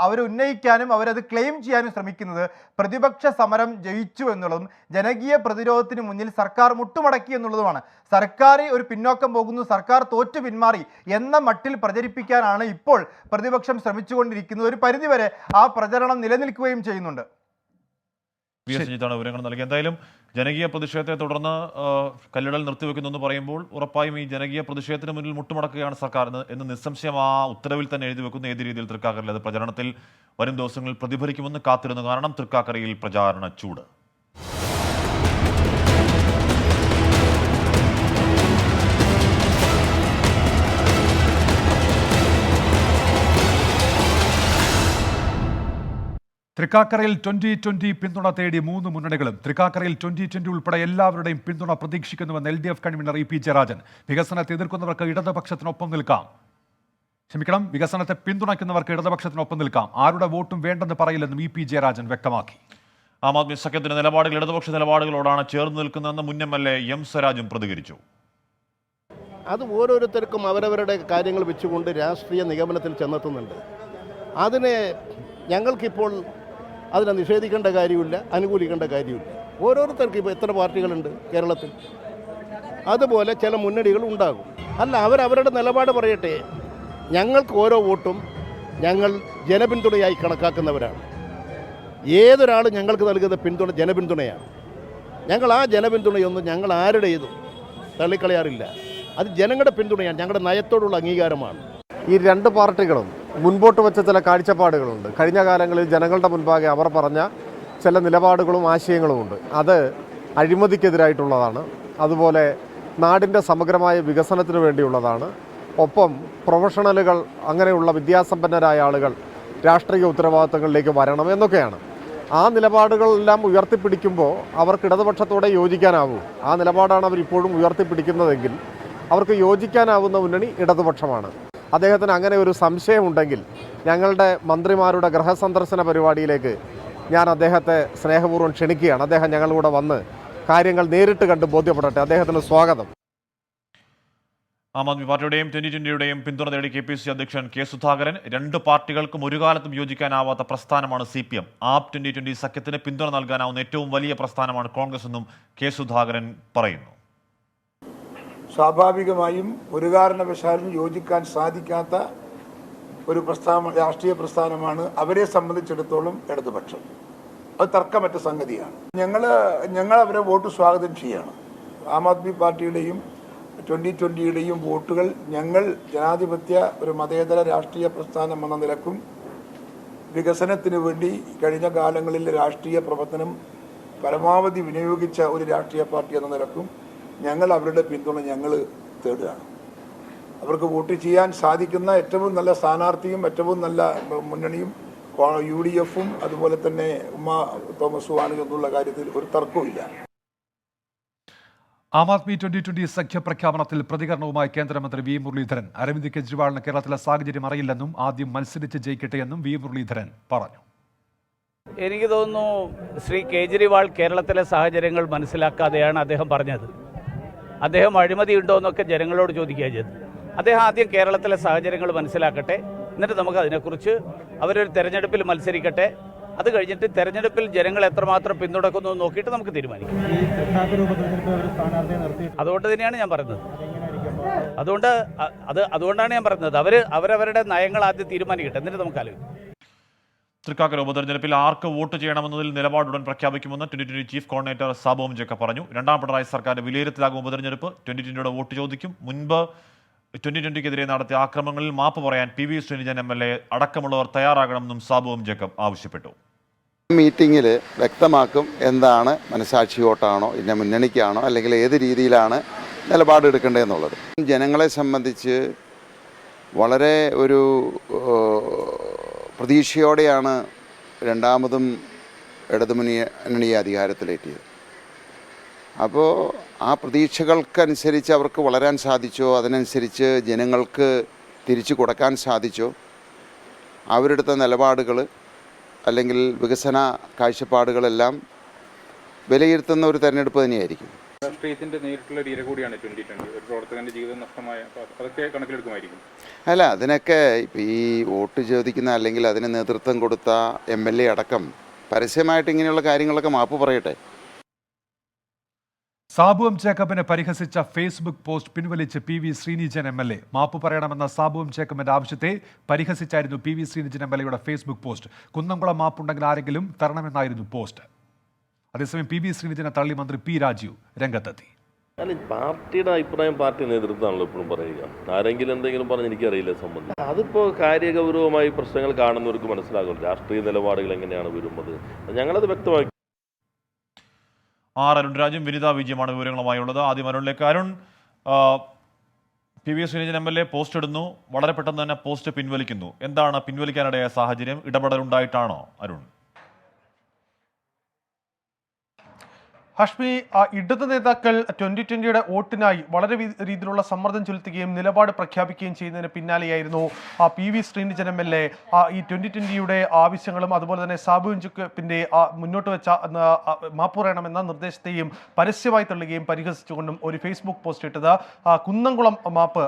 അവർ ഉന്നയിക്കാനും അവരത് ക്ലെയിം ചെയ്യാനും ശ്രമിക്കുന്നത് പ്രതിപക്ഷ സമരം ജയിച്ചു എന്നുള്ളതും ജനകീയ പ്രതിരോധത്തിന് മുന്നിൽ സർക്കാർ മുട്ടുമടക്കി എന്നുള്ളതുമാണ്. സർക്കാർ ഒരു പിന്നോക്കം പോകുന്നു, സർക്കാർ തോറ്റു പിന്മാറി എന്ന മട്ടിൽ പ്രചരിപ്പിക്കാനാണ് ഇപ്പോൾ പ്രതിപക്ഷം ശ്രമിച്ചുകൊണ്ടിരിക്കുന്നത്. ഒരു പരിധിവരെ ആ പ്രചരണം നിലനിൽക്കുകയും ചെയ്യുന്നുണ്ട്. വിവരങ്ങൾ നൽകി. എന്തായാലും ജനകീയ പ്രതിഷേധത്തെ തുടർന്ന് കല്ലിടൽ നിർത്തിവെക്കുന്നു എന്ന് പറയുമ്പോൾ ഉറപ്പായും ഈ ജനകീയ പ്രതിഷേധത്തിന് മുന്നിൽ മുട്ടുമടക്കുകയാണ് സർക്കാർ എന്ന് നിസ്സംശയം ആ ഉത്തരവിൽ തന്നെ എഴുതി വെക്കുന്ന ഏത് രീതിയിൽ തൃക്കാക്കരയിൽ അത് പ്രചരണത്തിൽ വരും ദിവസങ്ങളിൽ പ്രതിഫലിക്കുമെന്ന് കാത്തിരുന്നു. കാരണം തൃക്കാക്കരയിൽ പ്രചാരണ ചൂട്. തൃക്കാക്കരയിൽ 2020 പിന്തുണ തേടി 3 മുന്നണികളും. തൃക്കാക്കരയിൽ 2020 ഉൾപ്പെടെ എല്ലാവരുടെയും പിന്തുണ പ്രതീക്ഷിക്കുന്നുവെന്ന് LDF കൺവീനർ EP ജയരാജൻ. വികസനത്തെ എതിർക്കുന്നവർക്ക് ഇടതുപക്ഷത്തിനൊപ്പം നിൽക്കാം. ക്ഷമിക്കണം, വികസനത്തെ പിന്തുണയ്ക്കുന്നവർക്ക് ഇടതുപക്ഷത്തിനൊപ്പം നിൽക്കാം, ആരുടെ വോട്ടും വേണ്ടെന്ന് പറയില്ലെന്നും ഇ പി ജയരാജൻ വ്യക്തമാക്കി. ആം ആദ്മി സഖ്യത്തിന്റെ നിലപാടുകൾ ഇടതുപക്ഷ നിലപാടുകളോടാണ് ചേർന്ന് നിൽക്കുന്നതെന്ന് മുൻ MLA എം സ്വരാജും പ്രതികരിച്ചു. അത് ഓരോരുത്തർക്കും അവരവരുടെ കാര്യങ്ങൾ വെച്ചുകൊണ്ട് രാഷ്ട്രീയ നിഗമനത്തിൽ ചെന്നെത്തുന്നുണ്ട്. അതിനെ ഞങ്ങൾക്കിപ്പോൾ അതിനെ നിഷേധിക്കേണ്ട കാര്യമില്ല, അനുകൂലിക്കേണ്ട കാര്യമില്ല. ഓരോരുത്തർക്കും ഇപ്പോൾ എത്ര പാർട്ടികളുണ്ട് കേരളത്തിൽ, അതുപോലെ ചില മുന്നണികൾ ഉണ്ടാകും. അല്ല, അവരവരുടെ നിലപാട് പറയട്ടെ. ഞങ്ങൾക്ക് ഓരോ വോട്ടും ഞങ്ങൾ ജനപിന്തുണയായി കണക്കാക്കുന്നവരാണ്. ഏതൊരാളും ഞങ്ങൾക്ക് നൽകുന്ന പിന്തുണ ജനപിന്തുണയാണ്. ഞങ്ങൾ ആ ജനപിന്തുണയൊന്നും ഞങ്ങൾ ആരുടേതും തള്ളിക്കളയാറില്ല. അത് ജനങ്ങളുടെ പിന്തുണയാണ്, ഞങ്ങളുടെ നയത്തോടുള്ള അംഗീകാരമാണ്. ഈ രണ്ട് പാർട്ടികളും മുൻപോട്ട് വെച്ച ചില കാഴ്ചപ്പാടുകളുണ്ട്. കഴിഞ്ഞ കാലങ്ങളിൽ ജനങ്ങളുടെ മുൻപാകെ അവർ പറഞ്ഞ ചില നിലപാടുകളും ആശയങ്ങളുമുണ്ട്. അത് അഴിമതിക്കെതിരായിട്ടുള്ളതാണ്, അതുപോലെ നാടിൻ്റെ സമഗ്രമായ വികസനത്തിന് വേണ്ടിയുള്ളതാണ്. ഒപ്പം പ്രൊഫഷണലുകൾ, അങ്ങനെയുള്ള വിദ്യാസമ്പന്നരായ ആളുകൾ രാഷ്ട്രീയ ഉത്തരവാദിത്തങ്ങളിലേക്ക് വരണം എന്നൊക്കെയാണ്. ആ നിലപാടുകളെല്ലാം ഉയർത്തിപ്പിടിക്കുമ്പോൾ അവർക്ക് ഇടതുപക്ഷത്തോടെ യോജിക്കാനാവും. ആ നിലപാടാണ് അവരിപ്പോഴും ഉയർത്തിപ്പിടിക്കുന്നതെങ്കിൽ അവർക്ക് യോജിക്കാനാവുന്ന മുന്നണി ഇടതുപക്ഷമാണ്. അദ്ദേഹത്തിന് അങ്ങനെ ഒരു സംശയമുണ്ടെങ്കിൽ ഞങ്ങളുടെ മന്ത്രിമാരുടെ ഗൃഹസന്ദർശന പരിപാടിയിലേക്ക് ഞാൻ അദ്ദേഹത്തെ സ്നേഹപൂർവ്വം ക്ഷണിക്കുകയാണ്. അദ്ദേഹം ഞങ്ങളുടെ വന്ന് കാര്യങ്ങൾ നേരിട്ട് കണ്ട് ബോധ്യപ്പെടട്ടെ. അദ്ദേഹത്തിന് സ്വാഗതം. ആം ആദ്മി പാർട്ടിയുടെയും 2020യുടെയും പിന്തുണ തേടി KPCC അധ്യക്ഷൻ കെ സുധാകരൻ. രണ്ട് പാർട്ടികൾക്കും ഒരു കാലത്തും യോജിക്കാനാവാത്ത പ്രസ്ഥാനമാണ് CPM. ആപ് 2020 സഖ്യത്തിന് പിന്തുണ നൽകാനാവുന്ന ഏറ്റവും വലിയ പ്രസ്ഥാനമാണ് കോൺഗ്രസ് എന്നും കെ സുധാകരൻ പറയുന്നു. സ്വാഭാവികമായും ഒരു കാരണവശാലും യോജിക്കാൻ സാധിക്കാത്ത ഒരു രാഷ്ട്രീയ പ്രസ്ഥാനമാണ് അവരെ സംബന്ധിച്ചിടത്തോളം ഇടതുപക്ഷം. അത് തർക്കമറ്റ സംഗതിയാണ്. ഞങ്ങൾ അവരെ വോട്ട് സ്വാഗതം ചെയ്യണം. ആം ആദ്മി പാർട്ടിയുടെയും 2020യുടെയും വോട്ടുകൾ ഞങ്ങൾ ജനാധിപത്യ ഒരു മതേതര രാഷ്ട്രീയ പ്രസ്ഥാനം എന്ന നിലക്കും വികസനത്തിന് വേണ്ടി കഴിഞ്ഞ കാലങ്ങളിൽ രാഷ്ട്രീയ പ്രവർത്തനം പരമാവധി വിനിയോഗിച്ച ഒരു രാഷ്ട്രീയ പാർട്ടി എന്ന നിലക്കും ഞങ്ങൾ അവരുടെ പിന്തുണ തേടുകയാണ്. അവർക്ക് വോട്ട് ചെയ്യാൻ സാധിക്കുന്ന ഏറ്റവും നല്ല സ്ഥാനാർത്ഥിയും ഏറ്റവും നല്ല മുന്നണിയും UDFും അതുപോലെ തന്നെ ഉമ്മ തോമസുമാണ് എന്നുള്ള കാര്യത്തിൽ ഒരു തർക്കവുമില്ല. ആം ആദ്മി 2020 സഖ്യപ്രഖ്യാപനത്തിൽ പ്രതികരണവുമായി കേന്ദ്രമന്ത്രി വി മുരളീധരൻ. അരവിന്ദ് കെജ്രിവാളിന് കേരളത്തിലെ സാഹചര്യം അറിയില്ലെന്നും ആദ്യം മത്സരിച്ച് ജയിക്കട്ടെ എന്നും വി മുരളീധരൻ പറഞ്ഞു. എനിക്ക് തോന്നുന്നു ശ്രീ കേജ്രിവാൾ കേരളത്തിലെ സാഹചര്യങ്ങൾ മനസ്സിലാക്കാതെയാണ് അദ്ദേഹം പറഞ്ഞത്. അദ്ദേഹം അഴിമതി ഉണ്ടോ എന്നൊക്കെ ജനങ്ങളോട് ചോദിക്കുക ചെയ്തത്. അദ്ദേഹം ആദ്യം കേരളത്തിലെ സാഹചര്യങ്ങൾ മനസ്സിലാക്കട്ടെ, എന്നിട്ട് നമുക്ക് അതിനെക്കുറിച്ച് അവരൊരു തെരഞ്ഞെടുപ്പിൽ മത്സരിക്കട്ടെ. അത് കഴിഞ്ഞിട്ട് തെരഞ്ഞെടുപ്പിൽ ജനങ്ങൾ എത്രമാത്രം പിന്തുണക്കുന്നു നോക്കിയിട്ട് നമുക്ക് തീരുമാനിക്കാം. അതുകൊണ്ട് തന്നെയാണ് ഞാൻ പറയുന്നത്. അതുകൊണ്ടാണ് ഞാൻ പറയുന്നത് അവരവരുടെ നയങ്ങൾ ആദ്യം തീരുമാനിക്കട്ടെ, എന്നിട്ട് നമുക്ക് ആലോചിക്കാം. തൃക്കാക്കര ഉപതെരഞ്ഞെടുപ്പിൽ ആർക്ക് വോട്ട് ചെയ്യണമെന്നതിൽ നിലപാടുടൻ പ്രഖ്യാപിക്കുമെന്ന് 2020 ചീഫ് കോർഡിനേറ്റർ സാബു ജേക്കബ് പറഞ്ഞു. രണ്ടാം പിണറായി സർക്കാരിന്റെ വിലയിരുത്തലാകും ഉപതെരഞ്ഞെടുപ്പ്. 2020യുടെ വോട്ട് ചോദിക്കും. മുൻപ് 2020ക്കെതിരെ നടത്തിയ ആക്രമണങ്ങളിൽ മാപ്പ് പറയാൻ PV ശ്രീനിജൻ MLA അടക്കമുള്ളവർ തയ്യാറാകണമെന്നും സാബു ജേക്കബ് ആവശ്യപ്പെട്ടു. മീറ്റിങ്ങിൽ വ്യക്തമാക്കും എന്താണ് മനസാക്ഷി വോട്ടാണോ ഇന്ന മുന്നണിക്കാണോ അല്ലെങ്കിൽ ഏത് രീതിയിലാണ് നിലപാടെടുക്കേണ്ടതെന്നുള്ളത്. ജനങ്ങളെ സംബന്ധിച്ച് വളരെ ഒരു പ്രതീക്ഷയോടെയാണ് രണ്ടാമതും ഇടതുമുന്നണി അധികാരത്തിലെത്തിയത്. അപ്പോൾ ആ പ്രതീക്ഷകൾക്കനുസരിച്ച് അവർക്ക് വളരാൻ സാധിച്ചോ, അതിനനുസരിച്ച് ജനങ്ങൾക്ക് തിരിച്ചു കൊടുക്കാൻ സാധിച്ചോ, അവരെടുത്ത നിലപാടുകൾ അല്ലെങ്കിൽ വികസന കാഴ്ചപ്പാടുകളെല്ലാം വിലയിരുത്തുന്ന ഒരു തെരഞ്ഞെടുപ്പ് തന്നെയായിരിക്കും. രാഷ്ട്രീയത്തിന്റെ നേരിട്ടുള്ള ഒരു ഇര കൂടിയാണ് 2020. ഒരു പ്രവർത്തകന്റെ ജീവിതം നഷ്ടമായ അതൊക്കെ കണക്കിലെടുക്കുമായിരിക്കും. അല്ല, അതിനൊക്കെ ഇപ്പം ഈ വോട്ട് ചോദിക്കുന്ന അല്ലെങ്കിൽ അതിന് നേതൃത്വം കൊടുത്ത MLA അടക്കം പരസ്യമായിട്ട് ഇങ്ങനെയുള്ള കാര്യങ്ങളൊക്കെ മാപ്പ് പറയട്ടെ. സാബു ജേക്കബിനെ പരിഹസിച്ച ഫേസ്ബുക്ക് പോസ്റ്റ് പിൻവലിച്ച് PV ശ്രീനിജൻ MLA. മാപ്പ് പറയണമെന്ന സാബു ജേക്കബിന്റെ ആവശ്യത്തെ പരിഹസിച്ചായിരുന്നു PV ശ്രീനിജൻ MLAയുടെ ഫേസ്ബുക്ക് പോസ്റ്റ്. കുന്നംകുളം മാപ്പുണ്ടെങ്കിൽ ആരെങ്കിലും തരണമെന്നായിരുന്നു പോസ്റ്റ്. അതേസമയം PV ശ്രീനിജനെ തള്ളി മന്ത്രി P രാജീവ് രംഗത്തെത്തി. അല്ല, പാർട്ടിയുടെ അഭിപ്രായം പാർട്ടി നേതൃത്വമാണല്ലോ എപ്പോഴും പറയുക. ആരെങ്കിലും എന്തെങ്കിലും പറഞ്ഞ് എനിക്കറിയില്ല സംബന്ധിച്ച്. അതിപ്പോൾ കാര്യഗൗരവമായി പ്രശ്നങ്ങൾ കാണുന്നവർക്ക് മനസ്സിലാകും രാഷ്ട്രീയ നിലപാടുകൾ എങ്ങനെയാണ് വരുന്നത്. ഞങ്ങളത് വ്യക്തമാക്കി. അരുൺ രാജും വിനിത വിജയമാണ് വിവരങ്ങളുമായുള്ളത്. ആദ്യം അരുണിലേക്ക്. Arun, PV Sreenijan MLA post ഇടുന്നു, വളരെ പെട്ടെന്ന് തന്നെ പോസ്റ്റ് പിൻവലിക്കുന്നു. എന്താണ് പിൻവലിക്കാനിടയായ സാഹചര്യം? ഇടപെടലുണ്ടായിട്ടാണോ അരുൺ? ഹഷ്മി, ഇടത് നേതാക്കൾ 2020 വോട്ടിനായി വളരെ രീതിയിലുള്ള സമ്മർദ്ദം ചെലുത്തുകയും നിലപാട് പ്രഖ്യാപിക്കുകയും ചെയ്യുന്നതിന് പിന്നാലെയായിരുന്നു PV ശ്രീനിജൻ MLA ഈ 2020 ആവശ്യങ്ങളും അതുപോലെ തന്നെ സാബു ജേക്കബിന്റെ മുന്നോട്ട് വെച്ച മാപ്പ് പറയണമെന്ന നിർദ്ദേശത്തെയും പരസ്യമായി തള്ളുകയും പരിഹസിച്ചുകൊണ്ടും ഒരു ഫേസ്ബുക്ക് പോസ്റ്റ് ഇട്ടത്. കുന്നംകുളം മാപ്പ്,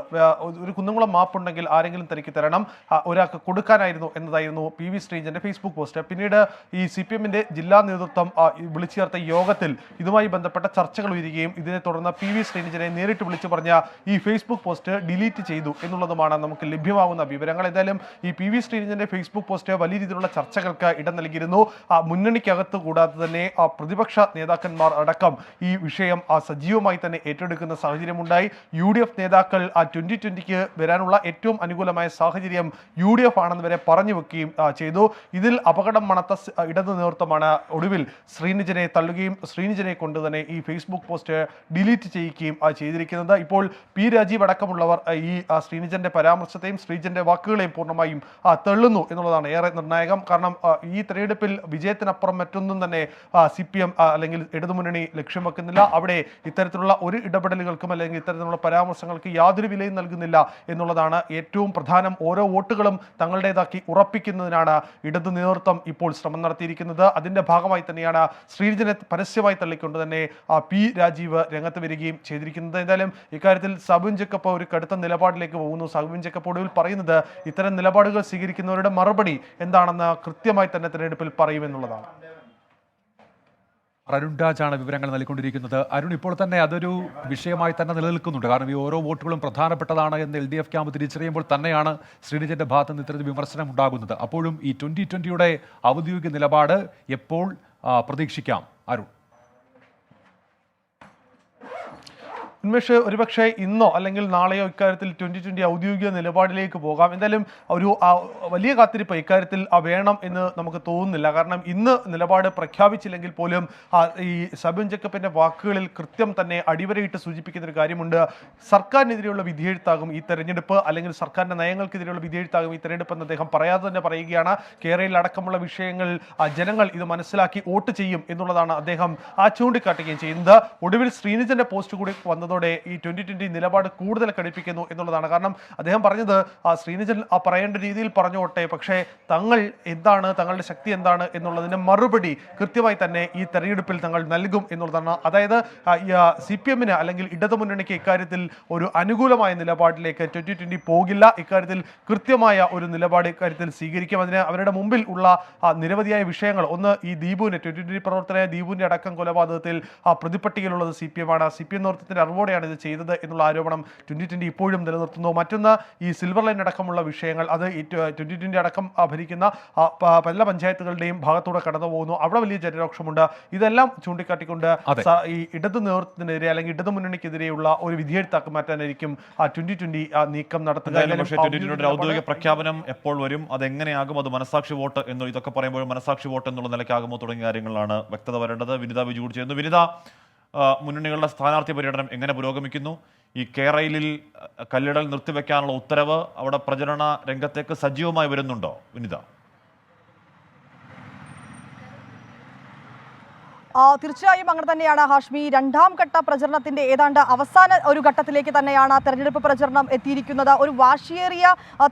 ഒരു കുന്നംകുളം മാപ്പുണ്ടെങ്കിൽ ആരെങ്കിലും തനിക്ക് തരണം, ഒരാൾക്ക് കൊടുക്കാനായിരുന്നു എന്നതായിരുന്നു PV ശ്രീനിജന്റെ ഫേസ്ബുക്ക് പോസ്റ്റ്. പിന്നീട് ഈ CPM-ന്റെ ജില്ലാ നേതൃത്വം വിളിച്ചു ചേർത്ത യോഗത്തിൽ ഇതുമായി ബന്ധപ്പെട്ട ചർച്ചകൾ ഉയരുകയും ഇതിനെ തുടർന്ന് PV ശ്രീനിജനെ നേരിട്ട് വിളിച്ചു പറഞ്ഞ ഈ ഫേസ്ബുക്ക് പോസ്റ്റ് ഡിലീറ്റ് ചെയ്തു എന്നുള്ളതുമാണ് നമുക്ക് ലഭ്യമാകുന്ന വിവരങ്ങൾ. എന്തായാലും ഈ PV ശ്രീനിജന്റെ ഫേസ്ബുക്ക് പോസ്റ്റ് വലിയ രീതിയിലുള്ള ചർച്ചകൾക്ക് ഇടം നൽകിയിരുന്നു. മുന്നണിക്കകത്ത് കൂടാതെ തന്നെ പ്രതിപക്ഷ നേതാക്കന്മാർ അടക്കം ഈ വിഷയം സജീവമായി തന്നെ ഏറ്റെടുക്കുന്ന സാഹചര്യമുണ്ടായി. UDF നേതാക്കൾ 2020 വരാനുള്ള ഏറ്റവും അനുകൂലമായ സാഹചര്യം UDF ആണെന്ന് വരെ പറഞ്ഞു വെക്കുകയും ചെയ്തു. ഇതിൽ അപകടം മണത്ത ഇടതു നേതൃത്വമാണ് ഒടുവിൽ ശ്രീനിജനെ തള്ളുകയും ശ്രീനിജനെ കൊണ്ട് തന്നെ ഈ ഫേസ്ബുക്ക് പോസ്റ്റ് ഡിലീറ്റ് ചെയ്യുകയും ചെയ്തിരിക്കുന്നത്. ഇപ്പോൾ P. രാജീവ് അടക്കമുള്ളവർ ഈ ശ്രീനിജന്റെ പരാമർശത്തെയും ശ്രീനിജന്റെ വാക്കുകളെയും പൂർണ്ണമായും തള്ളുന്നു എന്നുള്ളതാണ് ഏറെ നിർണായകം. കാരണം ഈ തെരഞ്ഞെടുപ്പിൽ വിജയത്തിനപ്പുറം മറ്റൊന്നും തന്നെ CPM അല്ലെങ്കിൽ ഇടതുമുന്നണി ലക്ഷ്യം വെക്കുന്നില്ല. അവിടെ ഇത്തരത്തിലുള്ള ഒരു ഇടപെടലുകൾക്കും അല്ലെങ്കിൽ ഇത്തരത്തിലുള്ള പരാമർശങ്ങൾക്ക് യാതൊരു വിലയും നൽകുന്നില്ല എന്നുള്ളതാണ് ഏറ്റവും പ്രധാനം. ഓരോ വോട്ടുകളും തങ്ങളുടേതാക്കി ഉറപ്പിക്കുന്നതിനാണ് ഇടതു നേതൃത്വം ഇപ്പോൾ ശ്രമം നടത്തിയിരിക്കുന്നത്. അതിന്റെ ഭാഗമായി തന്നെയാണ് ശ്രീനിജനെ പരസ്യമായി തള്ളിക്കൊണ്ട് തന്നെ P. രാജീവ് രംഗത്ത് വരികയും ചെയ്തിരിക്കുന്നത്. എന്തായാലും ഇക്കാര്യത്തിൽ സാബു ജേക്കബ് ഒരു കടുത്ത നിലപാടിലേക്ക് പോകുന്നു. സാബു ജേക്കബ് ഒടുവിൽ പറയുന്നത് ഇത്തരം നിലപാടുകൾ സ്വീകരിക്കുന്നവരുടെ മറുപടി എന്താണെന്ന് കൃത്യമായി തന്നെ തെരഞ്ഞെടുപ്പിൽ പറയുമെന്നുള്ളതാണ്. അരുൺ രാജാണ് വിവരങ്ങൾ നൽകിക്കൊണ്ടിരിക്കുന്നത്. അരുൺ, ഇപ്പോൾ തന്നെ അതൊരു വിഷയമായി തന്നെ നിലനിൽക്കുന്നുണ്ട്. കാരണം ഈ ഓരോ വോട്ടുകളും പ്രധാനപ്പെട്ടതാണ് എന്ന് LDF ക്യാമ്പ് തിരിച്ചറിയുമ്പോൾ തന്നെയാണ് ശ്രീനിജന്റെ ഭാഗത്ത് നിന്ന് ഇത്തരത്തിൽ വിമർശനം ഉണ്ടാകുന്നത്. അപ്പോഴും ഈ 2020 ഔദ്യോഗിക നിലപാട് എപ്പോൾ പ്രതീക്ഷിക്കാം അരുൺ? ഉന്മേഷ്, ഒരുപക്ഷെ ഇന്നോ അല്ലെങ്കിൽ നാളെയോ ഇക്കാര്യത്തിൽ 2020 ഔദ്യോഗിക നിലപാടിലേക്ക് പോകാം. എന്തായാലും ഒരു വലിയ കാത്തിരിപ്പ് ഇക്കാര്യത്തിൽ വേണം എന്ന് നമുക്ക് തോന്നുന്നില്ല. കാരണം ഇന്ന് നിലപാട് പ്രഖ്യാപിച്ചില്ലെങ്കിൽ പോലും ഈ സാബു ജേക്കബിന്റെ വാക്കുകളിൽ കൃത്യം തന്നെ അടിവരയിട്ട് സൂചിപ്പിക്കുന്ന ഒരു കാര്യമുണ്ട്. സർക്കാരിനെതിരെയുള്ള വിധിയെഴുത്താകും ഈ തെരഞ്ഞെടുപ്പ്, അല്ലെങ്കിൽ സർക്കാരിന്റെ നയങ്ങൾക്കെതിരെയുള്ള വിധിയെഴുത്താകും ഈ തെരഞ്ഞെടുപ്പ് എന്ന് അദ്ദേഹം പറയാതെ തന്നെ പറയുകയാണ്. കേരളയിൽ അടക്കമുള്ള വിഷയങ്ങൾ ജനങ്ങൾ ഇത് മനസ്സിലാക്കി വോട്ട് ചെയ്യും എന്നുള്ളതാണ് അദ്ദേഹം ചൂണ്ടിക്കാട്ടുകയും ചെയ്യുന്നത്. ഒടുവിൽ ശ്രീനിജന്റെ പോസ്റ്റ് കൂടി വന്നത് ഈ 2020 നിലപാട് കൂടുതൽ കടുപ്പിക്കുന്നു എന്നുള്ളതാണ്. കാരണം അദ്ദേഹം പറഞ്ഞത് ശ്രീനിജൻ പറയേണ്ട രീതിയിൽ പറഞ്ഞോട്ടെ, പക്ഷേ തങ്ങൾ എന്താണ്, തങ്ങളുടെ ശക്തി എന്താണ് എന്നുള്ളതിന് മറുപടി കൃത്യമായി തന്നെ ഈ തെരഞ്ഞെടുപ്പിൽ തങ്ങൾ നൽകും എന്നുള്ളതാണ്. അതായത് CPM-ന് അല്ലെങ്കിൽ ഇടതുമുന്നണിക്ക് ഇക്കാര്യത്തിൽ ഒരു അനുകൂലമായ നിലപാടിലേക്ക് 2020 പോകില്ല. ഇക്കാര്യത്തിൽ കൃത്യമായ ഒരു നിലപാട് ഇക്കാര്യത്തിൽ സ്വീകരിക്കും. അതിന് അവരുടെ മുമ്പിൽ ഉള്ള നിരവധിയായ വിഷയങ്ങൾ, ഒന്ന് ഈ ദീപുവിന്റെ 2020 പ്രവർത്തകനായ ദീപുവിന്റെ അടക്കം കൊലപാതകത്തിൽ പ്രതിപട്ടികയിലുള്ളത് CPM-ആണ്. CPM നേതൃത്വത്തിന്റെ അറിവോടെയാണ് ഇത് ചെയ്തത് എന്നുള്ള ആരോപണം 2020 ഇപ്പോഴും നിലനിർത്തുന്നു. മറ്റൊന്ന് ഈ സിൽവർ ലൈൻ അടക്കമുള്ള വിഷയങ്ങൾ, അത് ഈ 2020 അടക്കം ഭരിക്കുന്ന പല പഞ്ചായത്തുകളുടെയും ഭാഗത്തൂടെ കടന്നു പോകുന്നു. അവിടെ വലിയ ജനരോക്ഷമുണ്ട്. ഇതെല്ലാം ചൂണ്ടിക്കാട്ടിക്കൊണ്ട് ഈ ഇടതു നേതൃത്വത്തിനെതിരെ അല്ലെങ്കിൽ ഇടതു മുന്നണിക്കെതിരെയുള്ള ഒരു വിധിയെഴുത്താക്കി മാറ്റാനായിരിക്കും 2020 നീക്കം നടത്തുക. ഔദ്യോഗിക പ്രഖ്യാപനം എപ്പോൾ വരും, അതെങ്ങനെയാകും, അത് മനസാക്ഷി വോട്ട് എന്ന് ഇതൊക്കെ പറയുമ്പോൾ മനസാക്ഷി വോട്ട് എന്നുള്ള നിലയ്ക്കാകുമോ തുടങ്ങിയ കാര്യങ്ങളാണ് വ്യക്തത വരേണ്ടത്. വിനിത വിജു കൂടി ചെയ്യുന്നു. വിനിത, മുന്നണികളുടെ സ്ഥാനാർത്ഥി പര്യടനം എങ്ങനെ പുരോഗമിക്കുന്നു? ഈ കേരളയിൽ കല്ലിടൽ നിർത്തിവെക്കാനുള്ള ഉത്തരവ് അവിടെ പ്രചരണ രംഗത്തേക്ക് സജീവമായി വരുന്നുണ്ടോ വിനിത? തീർച്ചയായും അങ്ങനെ തന്നെയാണ് ഹാഷ്മി. രണ്ടാം ഘട്ട പ്രചരണത്തിന്റെ ഏതാണ്ട് അവസാന ഒരു ഘട്ടത്തിലേക്ക് തന്നെയാണ് തെരഞ്ഞെടുപ്പ് പ്രചരണം എത്തിയിരിക്കുന്നത്. ഒരു വാശിയേറിയ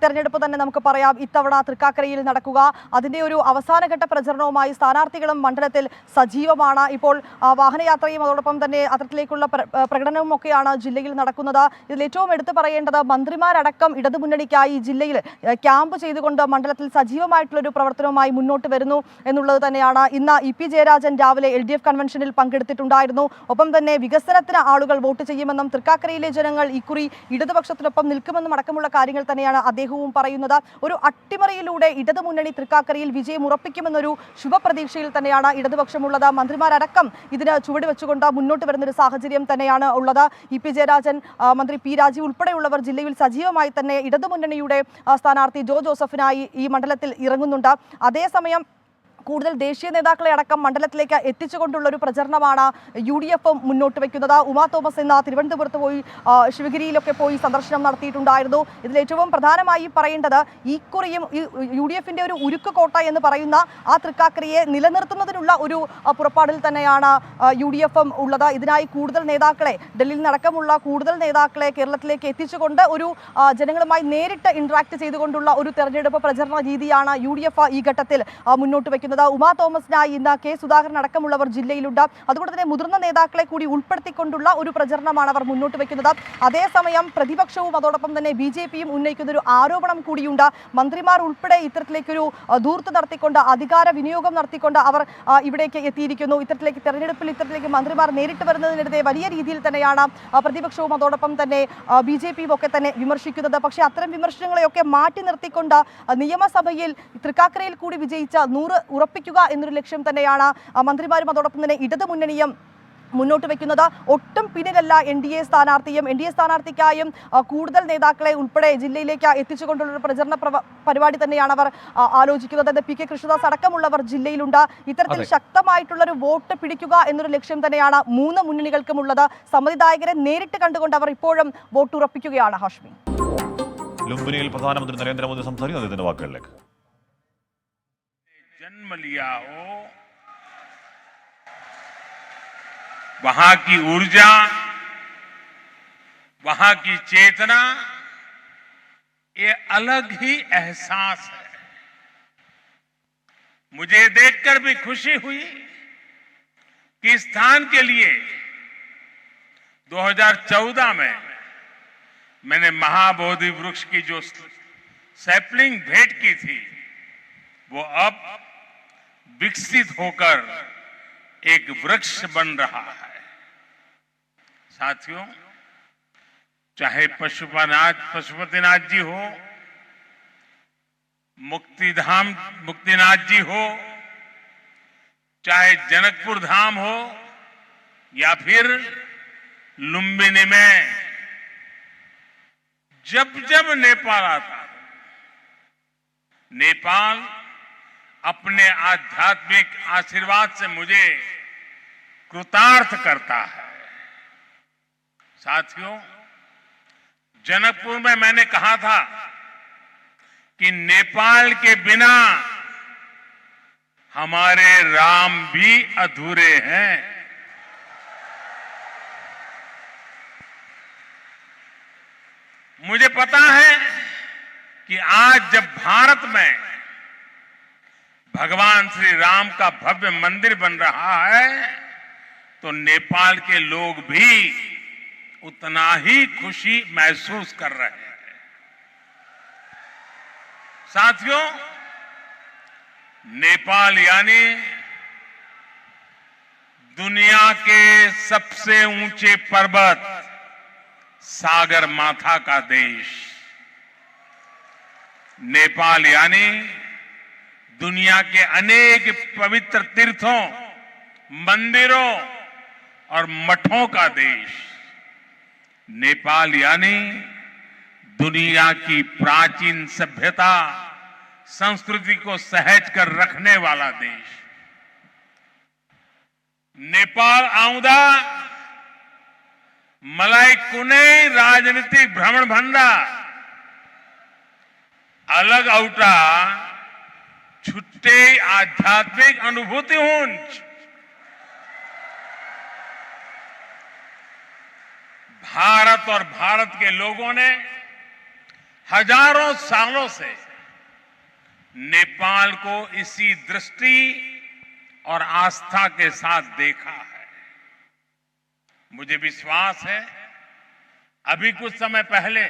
തെരഞ്ഞെടുപ്പ് തന്നെ നമുക്ക് പറയാം ഇത്തവണ തൃക്കാക്കരയിൽ നടക്കുക. അതിന്റെ ഒരു അവസാനഘട്ട പ്രചരണവുമായി സ്ഥാനാർത്ഥികളും മണ്ഡലത്തിൽ സജീവമാണ്. ഇപ്പോൾ വാഹനയാത്രയും അതോടൊപ്പം തന്നെ അത്തരത്തിലേക്കുള്ള പ്രകടനവും ഒക്കെയാണ് ജില്ലയിൽ നടക്കുന്നത്. ഇതിൽ ഏറ്റവും എടുത്തു പറയേണ്ടത് മന്ത്രിമാരടക്കം ഇടതുമുന്നണിക്കായി ജില്ലയിൽ ക്യാമ്പ് ചെയ്തുകൊണ്ട് മണ്ഡലത്തിൽ സജീവമായിട്ടുള്ളൊരു പ്രവർത്തനവുമായി മുന്നോട്ട് വരുന്നു എന്നുള്ളത് തന്നെയാണ്. ഇന്ന് EP ജയരാജൻ രാവിലെ LDF കൺവെൻഷനിൽ പങ്കെടുത്തിട്ടുണ്ടായിരുന്നു. ഒപ്പം തന്നെ വികസനത്തിന് ആളുകൾ വോട്ട് ചെയ്യുമെന്നും തൃക്കാക്കരയിലെ ജനങ്ങൾ ഇക്കുറി ഇടതുപക്ഷത്തിനൊപ്പം നിൽക്കുമെന്നും അടക്കമുള്ള കാര്യങ്ങൾ തന്നെയാണ് അദ്ദേഹവും പറയുന്നത്. ഒരു അട്ടിമറിയിലൂടെ ഇടതുമുന്നണി തൃക്കാക്കരയിൽ വിജയം ഉറപ്പിക്കുമെന്നൊരു ശുഭപ്രതീക്ഷയിൽ തന്നെയാണ് ഇടതുപക്ഷമുള്ളത്. മന്ത്രിമാരടക്കം ഇതിന് ചുവട് വെച്ചുകൊണ്ട് മുന്നോട്ട് വരുന്നൊരു സാഹചര്യം തന്നെയാണ് ഉള്ളത്. EP ജയരാജൻ, മന്ത്രി P. രാജീവ് ഉൾപ്പെടെയുള്ളവർ ജില്ലയിൽ സജീവമായി തന്നെ ഇടതുമുന്നണിയുടെ സ്ഥാനാർത്ഥി ജോ ജോസഫിനായി ഈ മണ്ഡലത്തിൽ ഇറങ്ങുന്നുണ്ട്. അതേസമയം കൂടുതൽ ദേശീയ നേതാക്കളെ അടക്കം മണ്ഡലത്തിലേക്ക് എത്തിച്ചുകൊണ്ടുള്ള ഒരു പ്രചരണമാണ് UDF മുന്നോട്ട് വെക്കുന്നത്. ഉമാ തോമസ് എന്ന തിരുവനന്തപുരത്ത് പോയി ശിവഗിരിയിലൊക്കെ പോയി സന്ദർശനം നടത്തിയിട്ടുണ്ടായിരുന്നു. ഇതിലേറ്റവും പ്രധാനമായി പറയേണ്ടത് ഇക്കുറിയും UDFന്റെ ഒരു ഉരുക്ക് കോട്ട എന്ന് പറയുന്ന ആ തൃക്കാക്കരയെ നിലനിർത്തുന്നതിനുള്ള ഒരു പുറപ്പാടിൽ തന്നെയാണ് UDF ഉള്ളത്. ഇതിനായി കൂടുതൽ നേതാക്കളെ, ഡൽഹിയിൽ നടക്കമുള്ള കൂടുതൽ നേതാക്കളെ കേരളത്തിലേക്ക് എത്തിച്ചുകൊണ്ട് ഒരു ജനങ്ങളുമായി നേരിട്ട് ഇന്ററാക്ട് ചെയ്തുകൊണ്ടുള്ള ഒരു തെരഞ്ഞെടുപ്പ് പ്രചരണ രീതിയാണ് UDF ഈ ഘട്ടത്തിൽ മുന്നോട്ട് വെക്കുന്നത്. ഉമാ തോമസിനായി ഇന്ന് കെ സുധാകരൻ അടക്കമുള്ളവർ ജില്ലയിലുണ്ട്. അതുകൊണ്ട് തന്നെ മുതിർന്ന നേതാക്കളെ കൂടി ഉൾപ്പെടുത്തിക്കൊണ്ടുള്ള ഒരു പ്രചരണമാണ് അവർ മുന്നോട്ട് വെക്കുന്നത്. അതേസമയം പ്രതിപക്ഷവും അതോടൊപ്പം തന്നെ BJPയും ഉന്നയിക്കുന്ന ഒരു ആരോപണം കൂടിയുണ്ട്. മന്ത്രിമാർ ഉൾപ്പെടെ ഇത്തരത്തിലേക്കൊരു ധൂർത്ത് നടത്തിക്കൊണ്ട്, അധികാര വിനിയോഗം നടത്തിക്കൊണ്ട് അവർ ഇവിടേക്ക് എത്തിയിരിക്കുന്നു. ഇത്തരത്തിലേക്ക് മന്ത്രിമാർ നേരിട്ട് വരുന്നതിനെതിരെ വലിയ രീതിയിൽ തന്നെയാണ് പ്രതിപക്ഷവും അതോടൊപ്പം തന്നെ BJPയും ഒക്കെ തന്നെ വിമർശിക്കുന്നത്. പക്ഷേ അത്തരം വിമർശനങ്ങളെയൊക്കെ മാറ്റി നിർത്തിക്കൊണ്ട് നിയമസഭയിൽ തൃക്കാക്കരയിൽ കൂടി വിജയിച്ച 100 ഉറപ്പിക്കുക എന്നൊരു ലക്ഷ്യം തന്നെയാണ് മന്ത്രിമാരും അതോടൊപ്പം തന്നെ ഇടതുമുന്നണിയും മുന്നോട്ട് വെക്കുന്നത്. ഒട്ടും പിന്നിലല്ല NDA സ്ഥാനാർത്ഥിയും. NDA സ്ഥാനാർത്ഥിക്കായും കൂടുതൽ നേതാക്കളെ ഉൾപ്പെടെ ജില്ലയിലേക്ക് എത്തിച്ചുകൊണ്ടുള്ള പ്രചരണ പരിപാടി തന്നെയാണ് അവർ ആലോചിക്കുന്നത്. PK കൃഷ്ണദാസ് അടക്കമുള്ളവർ ജില്ലയിലുണ്ട്. ഇത്തരത്തിൽ ശക്തമായിട്ടുള്ളൊരു വോട്ട് പിടിക്കുക എന്നൊരു ലക്ഷ്യം തന്നെയാണ് 3 മുന്നണികൾക്കുമുള്ളത്. സമ്മതിദായകരെ നേരിട്ട് കണ്ടുകൊണ്ട് അവർ ഇപ്പോഴും വോട്ട് ഉറപ്പിക്കുകയാണ്. ഹാഷ്മി, ലുംബിനിയിൽ പ്രധാനമന്ത്രി നരേന്ദ്രമോദി സംസാരിക്കും. അദ്ദേഹത്തിന്റെ വാക്കുകളിലേക്ക്. जन्म लिया हो, वहां की ऊर्जा, वहां की चेतना, ये अलग ही एहसास है. मुझे देखकर भी खुशी हुई कि स्थान के लिए 2014 में मैंने महाबोधि वृक्ष की जो सैपलिंग भेंट की थी, वो अब विकसित होकर एक वृक्ष बन रहा है. साथियों, चाहे पशुपतिनाथ जी हो, मुक्तिनाथ जी हो, चाहे जनकपुर धाम हो, या फिर लुम्बिनी में जब नेपाल आता, नेपाल अपने आध्यात्मिक आशीर्वाद से मुझे कृतार्थ करता है. साथियों, जनकपुर में मैंने कहा था कि नेपाल के बिना हमारे राम भी अधूरे हैं. मुझे पता है कि आज जब भारत में भगवान श्री राम का भव्य मंदिर बन रहा है, तो नेपाल के लोग भी उतना ही खुशी महसूस कर रहे हैं. साथियों, नेपाल यानी दुनिया के सबसे ऊंचे पर्वत सागर माथा का देश. नेपाल यानी दुनिया के अनेक पवित्र तीर्थों, मंदिरों और मठों का देश. नेपाल यानी दुनिया की प्राचीन सभ्यता, संस्कृति को सहज कर रखने वाला देश. नेपाल आउँदा मलाई कुनै राजनीतिक भ्रमण भन्दा अलग औटा छुट्टे आध्यात्मिक अनुभूति हुन्छ. भारत और भारत के लोगों ने हजारों सालों से नेपाल को इसी दृष्टि और आस्था के साथ देखा है. मुझे विश्वास है, अभी कुछ समय पहले